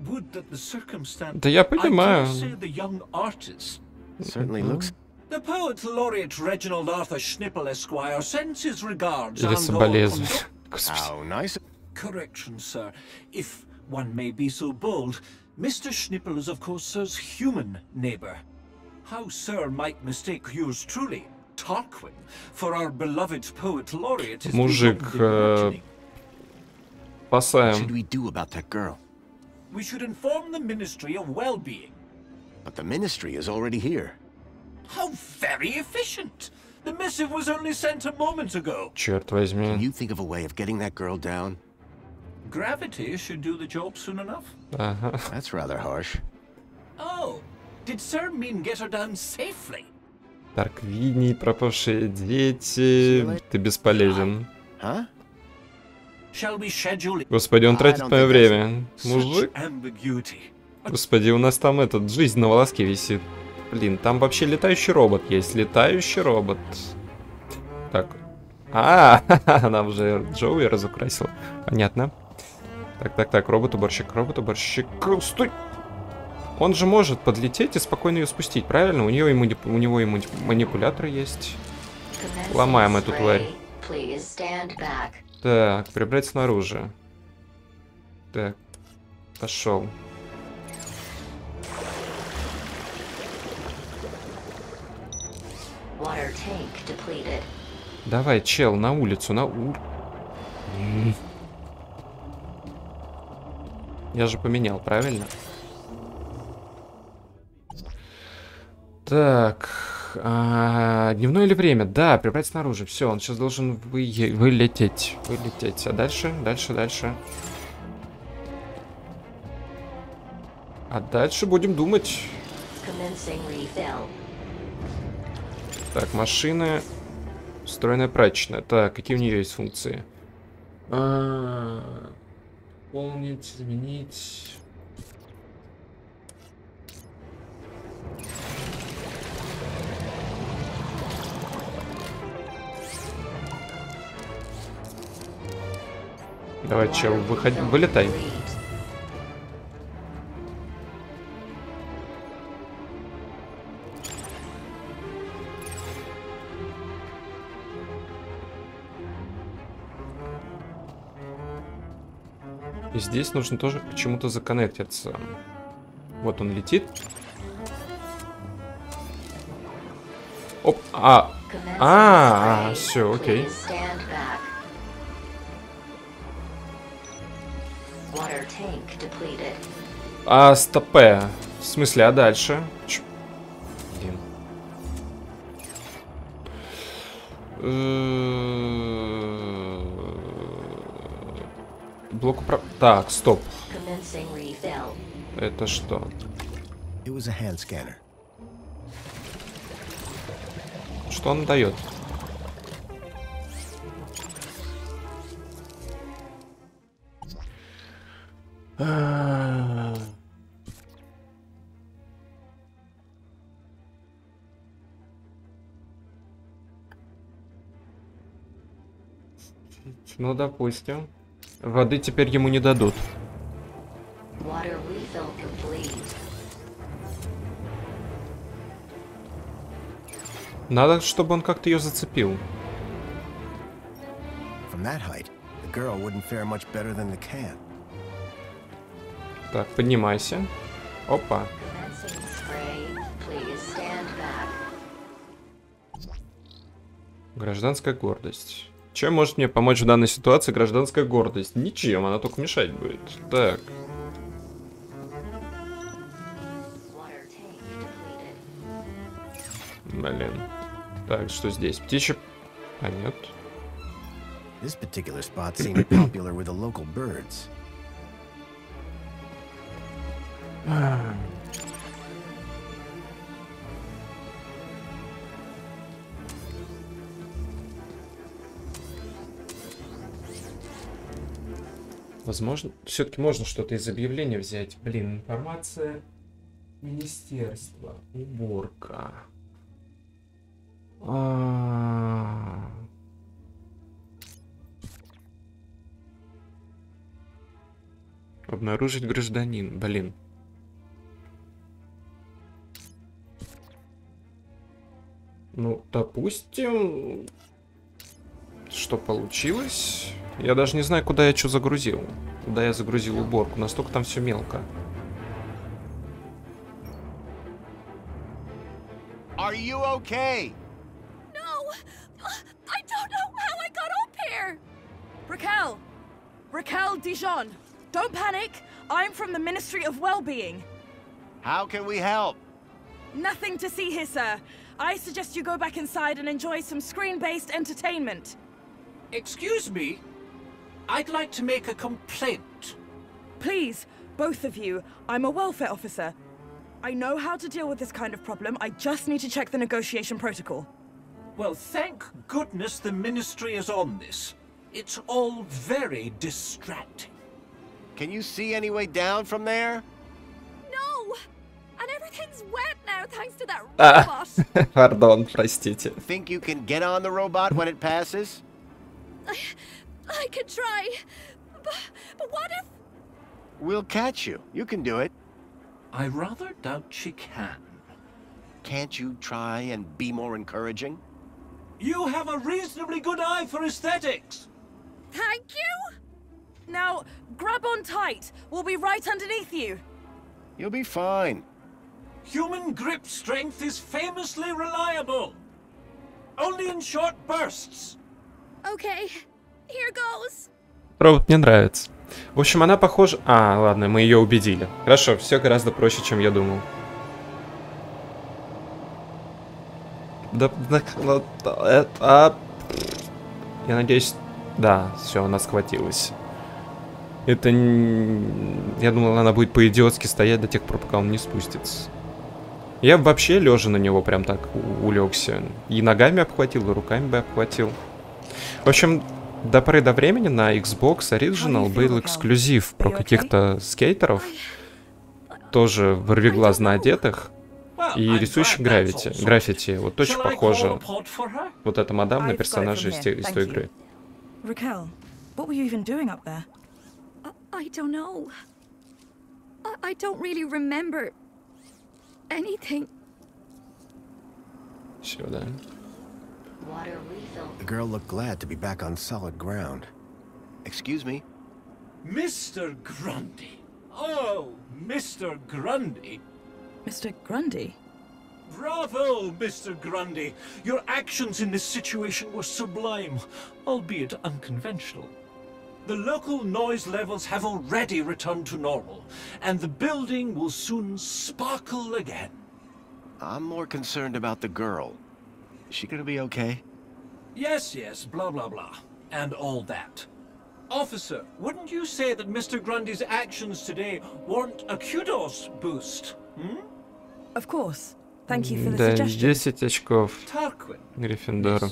Would that the circumstance... Да я понимаю. I dare say the young artist. Certainly looks... The poet laureate Reginald Arthur Schnippel Esquire sends his regards Или соболезнования. How nice. Correction, sir. If one may be so bold, Mr. Schnippel is of course Sir's human neighbour. How Sir might mistake yours truly, Мужик, спасаем. We should inform the Ministry of Well-being. But the Ministry is already here. How very efficient! The missive was only sent a moment ago. Черт возьми. Can you think of a way of getting that girl down? Gravity should do the job soon enough. That's rather harsh. Oh, did Sir mean get her down safely? Тарквини, пропавшие дети. Ты бесполезен. Huh? Господи, он тратит мое время. Мужик. Господи, у нас там этот, жизнь на волоске висит. Блин, там вообще летающий робот есть. Летающий робот. Так. Она уже Джоуи разукрасила. Понятно. Так, робот-уборщик, робот-уборщик. Стой! Он же может подлететь и спокойно ее спустить, правильно? У него и манипулятор есть. Ломаем эту тварь. Так, прибрать снаружи. Так, пошел. Давай, чел, на улицу, Я же поменял, правильно? Так, дневное или время? Да, прибрать снаружи. Все, он сейчас должен вылететь. А дальше? А дальше будем думать. Так, машины. Встроенная прачечная. Так, какие у нее есть функции? Дополнить, изменить. Давай, чел, вылетай. И здесь нужно тоже почему-то законнектиться. Вот он летит. Оп, все, окей. Стопе. В смысле, а дальше? Блин. Блок управ... Так, стоп. Это что? Что он дает? Ну, допустим. Воды теперь ему не дадут. Надо, чтобы он как-то ее зацепил. Так, поднимайся. Опа. Гражданская гордость. Чем может мне помочь в данной ситуации гражданская гордость? Ничем, она только мешать будет. Так. Блин. Так, что здесь? Птичий помет. Возможно, все-таки можно что-то из объявления взять. Блин, информация. Министерство. Уборка. Обнаружить гражданин. Блин. Ну, допустим, что получилось? Я даже не знаю, куда я что загрузил. Куда я загрузил уборку. Настолько там все мелко. Are you okay? No, Raquel! Raquel Dijon! Don't panic! I'm from the Ministry of Well-Being. How can we help? Nothing to see here, sir. I suggest you go back inside and enjoy some screen-based entertainment. Excuse me? I'd like to make a complaint. Please, both of you. I'm a welfare officer. I know how to deal with this kind of problem. I just need to check the negotiation protocol. Well, thank goodness the Ministry is on this. It's all very distracting. Can you see any way down from there? No! And everything's wet now thanks to that robot. Pardon, простите. Think you can get on the robot when it passes? I could try. But what if... We'll catch you. You can do it. I rather doubt she can. Can't you try and be more encouraging? You have a reasonably good eye for aesthetics. Thank you? Now, grab on tight. We'll be right underneath you. You'll be fine. Human grip strength is famously reliable. Only in short bursts. Okay, here goes. Робот мне нравится. В общем, она похожа... А, ладно, мы ее убедили. Хорошо, все гораздо проще, чем я думал. Я надеюсь... Да, все, она схватилась. Это... Я думал, она будет по-идиотски стоять до тех пор, пока он не спустится. Я вообще лежа на него прям так улегся. И ногами обхватил, и руками бы обхватил. В общем, до поры до времени на Xbox Original был эксклюзив про каких-то скейтеров, тоже вырвиглазно одетых, и рисующих граффити. Вот очень похоже. Вот эта мадам на персонажа из той игры. Raquel, what were you even doing up there? I don't know. I don't really remember anything. Сюда. The girl looked glad to be back on solid ground. Excuse me? Mr. Grundy. Oh, Mr. Grundy. Mr. Grundy? Bravo, Mr. Grundy. Your actions in this situation were sublime, albeit unconventional. The local noise levels have already returned to normal, and the building will soon sparkle again. I'm more concerned about the girl. Is she gonna be okay? Yes, blah, blah, blah, and all that. Officer, wouldn't you say that Mr. Grundy's actions today warrant a kudos boost, hmm? Of course. Thank you for the suggestion. 10 очков Гриффиндору.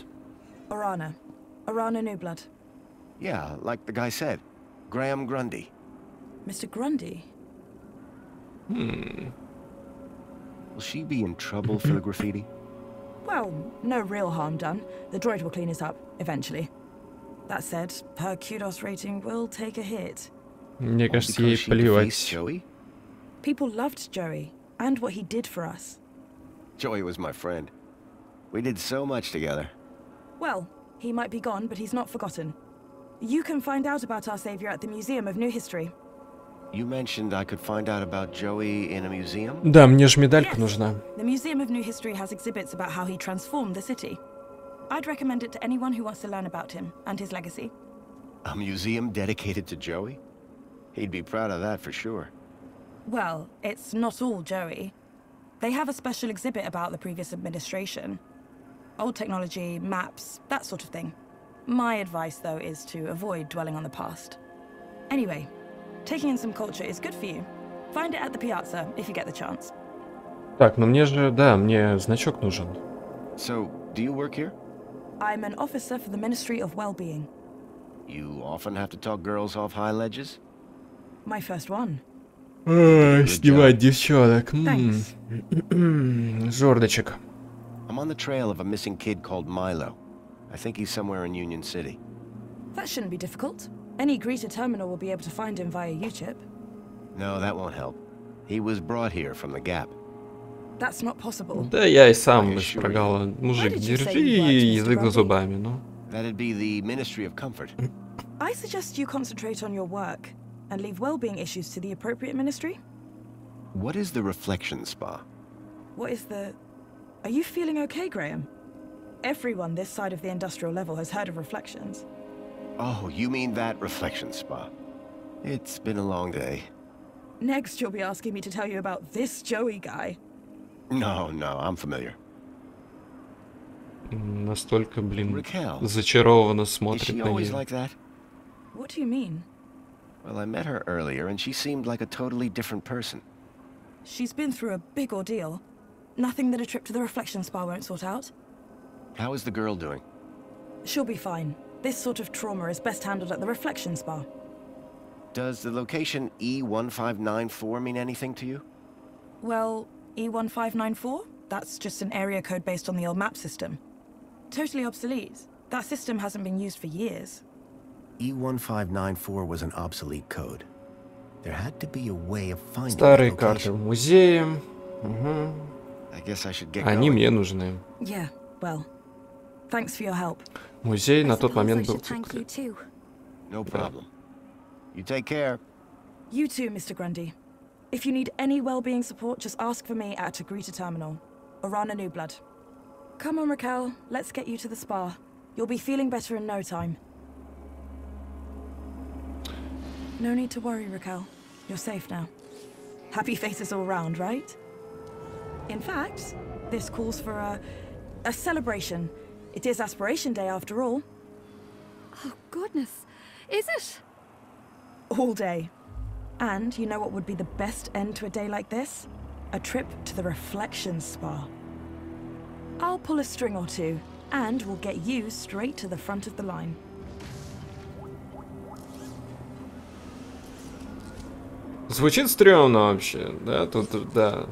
Orana Newblood. Yeah, like the guy said. Graham Grundy. Mr. Grundy? Will she be in trouble for the graffiti? Well, no real harm done. The droid will clean it up, eventually. That said, her kudos rating will take a hit. Мне кажется, ей плевать. People loved Joey, and what he did for us. Joey was my friend. We did so much together. Well, he might be gone, but he's not forgotten. You can find out about our savior at the Museum of New History. You mentioned I could find out about Joey in a museum? Да, мне же медалька нужна. The Museum of New History has exhibits about how he transformed the city. I'd recommend it to anyone who wants to learn about him and his legacy. A museum dedicated to Joey? He'd be proud of that for sure. Well, it's not all Joey. They have a special exhibit about the previous administration. Old technology, maps, that sort of thing. My advice, though, is to avoid dwelling on the past. Anyway, taking in some culture is good for you. Find it at the piazza, if you get the chance. Так, ну мне же, да, мне значок нужен. So, do you work here? I'm an officer for the Ministry of Well-Being. You often have to talk girls off high ledges? My first one. Снимать девчонок. Жордочек. I'm on the trail of a missing kid called Milo. I think he's somewhere in Union City. That shouldn't be difficult. Any greeter terminal will be able to find him via U-chip. No, that won't help. He was brought here from the Gap. That's not possible. Да я и сам шпрагал. Мужик, держи язык за зубами, ну. That'd be the Ministry of Comfort. I suggest you concentrate on your work and leave well-being issues to the appropriate ministry. What is the reflection spa? What is the... Are you feeling okay, Graham? Everyone this side of the industrial level has heard of reflections. Oh, you mean that reflection spa? It's been a long day. Next, you'll be asking me to tell you about this Joey guy. No, I'm familiar. Настолько, блин, зачарованно смотрит на нее. Like that? What do you mean? Well, I met her earlier, and she seemed like a totally different person. She's been through a big ordeal. Nothing that a trip to the reflection spa won't sort out. How is the girl doing? She'll be fine. This sort of trauma is best handled at the reflection spa. Does the location E1594 mean anything to you? Well, E1594? That's just an area code based on the old map system. Totally obsolete. That system hasn't been used for years. E1594 was an obsolete code. There had to be a way of finding Старые карты в музее. I guess I should get Они мне нужны. Yeah, well, thanks for your help. Музей на тот момент был закрыт. No problem. You take care. You too, Mr. Grundy. If you need any well-being support, just ask for me at Agrita Terminal, or on a New Blood. Come on, Raquel, let's get you to the spa. You'll be feeling better in no time. No need to worry, Raquel. You're safe now. Happy faces all round, right? In fact, this calls for a celebration. It is Aspiration Day after all. Oh, goodness. Is it? All day. And you know what would be the best end to a day like this? A trip to the reflection spa. I'll pull a string or two, and we'll get you straight to the front of the line. Звучит стрёмно вообще, да? Тут, да.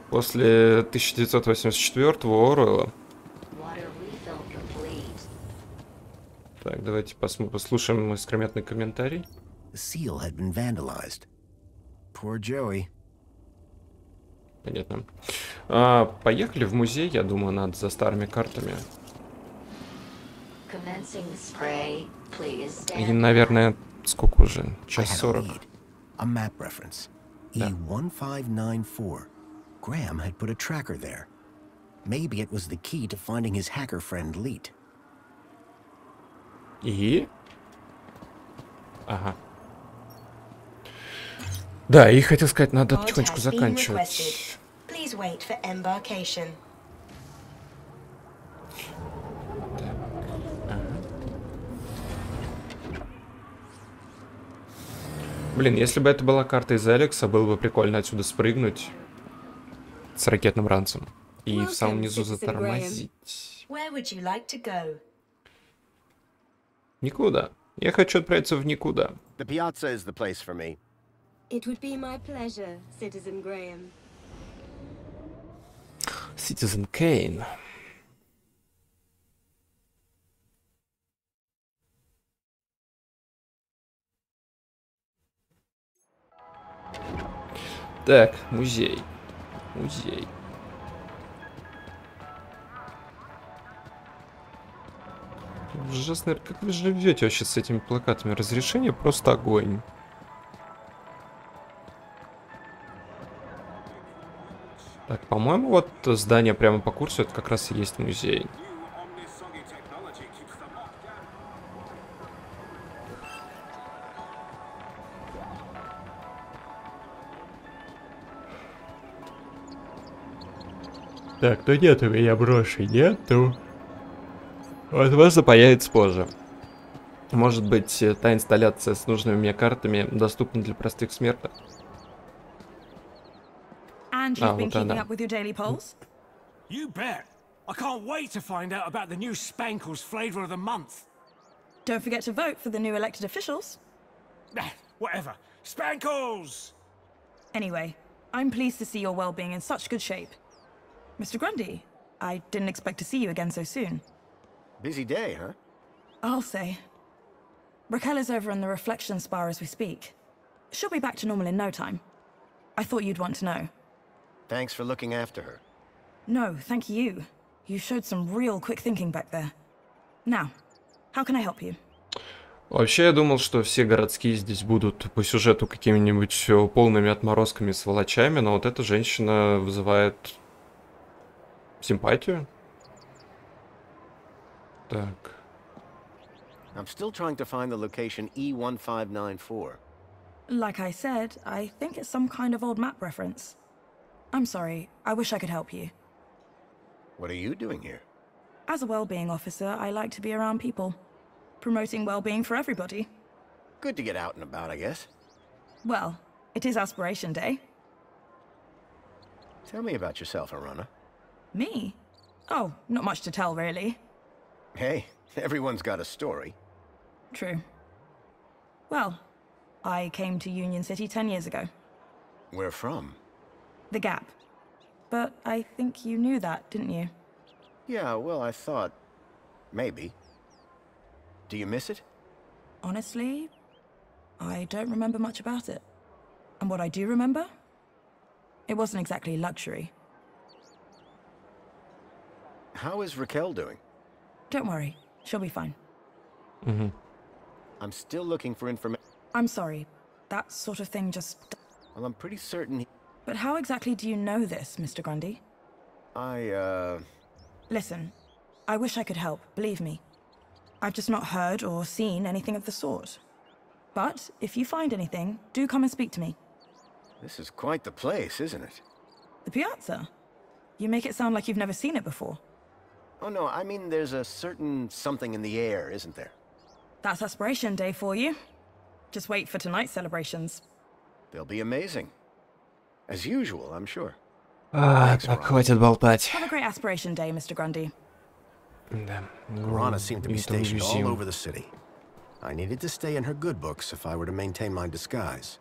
После 1984-го Оруэлла. Так, давайте послушаем искрометный комментарий. The seal had been vandalized. Poor Joey. Понятно. Поехали в музей, я думаю, надо за старыми картами. И, наверное, сколько уже? Час 40. A map reference. E1594. Graham had put a tracker there. Maybe it was the key to finding his hacker friend Leet. И? Ага. Да, и хотел сказать, надо потихонечку заканчивать. Блин, если бы это была карта из Алекса, было бы прикольно отсюда спрыгнуть с ракетным ранцем и в самом низу затормозить. Никуда. Я хочу отправиться в никуда. The piazza is the place for me. It would be my pleasure, Citizen Graham. Citizen Kane. Так, музей. Музей. Ужасно, как вы живете вообще с этими плакатами? Разрешение просто огонь. Так, по-моему, вот здание прямо по курсу, это как раз и есть музей. Так, ну нет у меня броши, нету. Возможно, появится позже. Может быть, та инсталляция с нужными мне картами доступна для простых смертных. And you've been keeping up with your daily polls? You bet. I can't wait to find out about the new Spankles flavor of the month. Don't forget to vote for the new elected officials. Whatever. Spankles! Anyway, I'm pleased to see your well-being in such good shape. Mr. Grundy, I didn't expect to see you again so soon. Busy day, huh? I'll say. Raquel is over in the reflection spa as we speak. She'll be back to normal in no time. I thought you'd want to know. Thanks for looking after her. No, thank you. You showed some real quick thinking back there. Now, how can I help you? Вообще, я думал, что все городские здесь будут по сюжету какими-нибудь полными отморозками, сволочами, но вот эта женщина вызывает симпатию. Так. I'm still trying to find the location E1594. Like I said, I think it's some kind of old map reference. I'm sorry, I wish I could help you. What are you doing here? As a well-being officer, I like to be around people. Promoting well-being for everybody. Good to get out and about, I guess. Well, it is Aspiration Day. Tell me about yourself, Arana. Me? Oh, not much to tell, really. Hey, everyone's got a story. True. Well, I came to Union City 10 years ago. Where from? The Gap. But I think you knew that, didn't you? Yeah, well, I thought... maybe. Do you miss it? Honestly, I don't remember much about it. And what I do remember? It wasn't exactly luxury. How is Raquel doing? Don't worry, she'll be fine. I'm still looking for information. I'm sorry, that sort of thing just... Well, I'm pretty certain But how exactly do you know this, Mr. Grundy? Listen, I wish I could help, believe me. I've just not heard or seen anything of the sort. But if you find anything, do come and speak to me. This is quite the place, isn't it? The piazza? You make it sound like you've never seen it before. Oh no, I mean there's a certain something in the air, isn't there? That's Aspiration Day for you. Just wait for tonight's celebrations. They'll be amazing. As usual, I'm sure. Так, хватит болтать. Have a great Aspiration Day, Mr. Grundy. Да. Rana seemed to be stationed all over the city. I needed to stay in her good books if I were to maintain my disguise.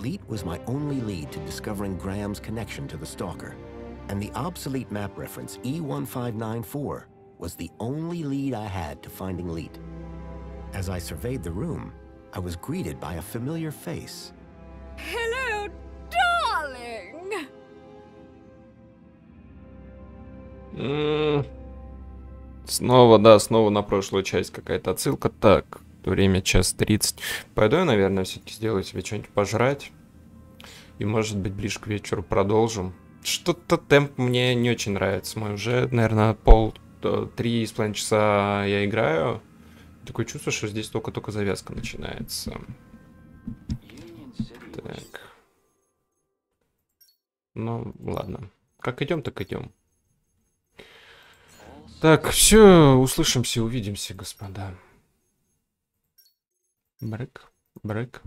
Leet was my only lead to discovering Graham's connection to the Stalker, and the obsolete map reference E1594 was the only lead I had to finding Leet. As I surveyed the room, I was greeted by a familiar face. Hello, darling! Снова, да, снова на прошлую часть какая-то отсылка. Так, время 1:30. Пойду я, наверное, все-таки сделаю себе что-нибудь пожрать. И, может быть, ближе к вечеру продолжим. Что-то темп мне не очень нравится. Мы уже, наверное, 3,5 часа я играю. Такое чувство, что здесь только-только завязка начинается. Так. Ну, ладно. Как идем, так идем. Так, все, услышимся, увидимся, господа. Брык, брык.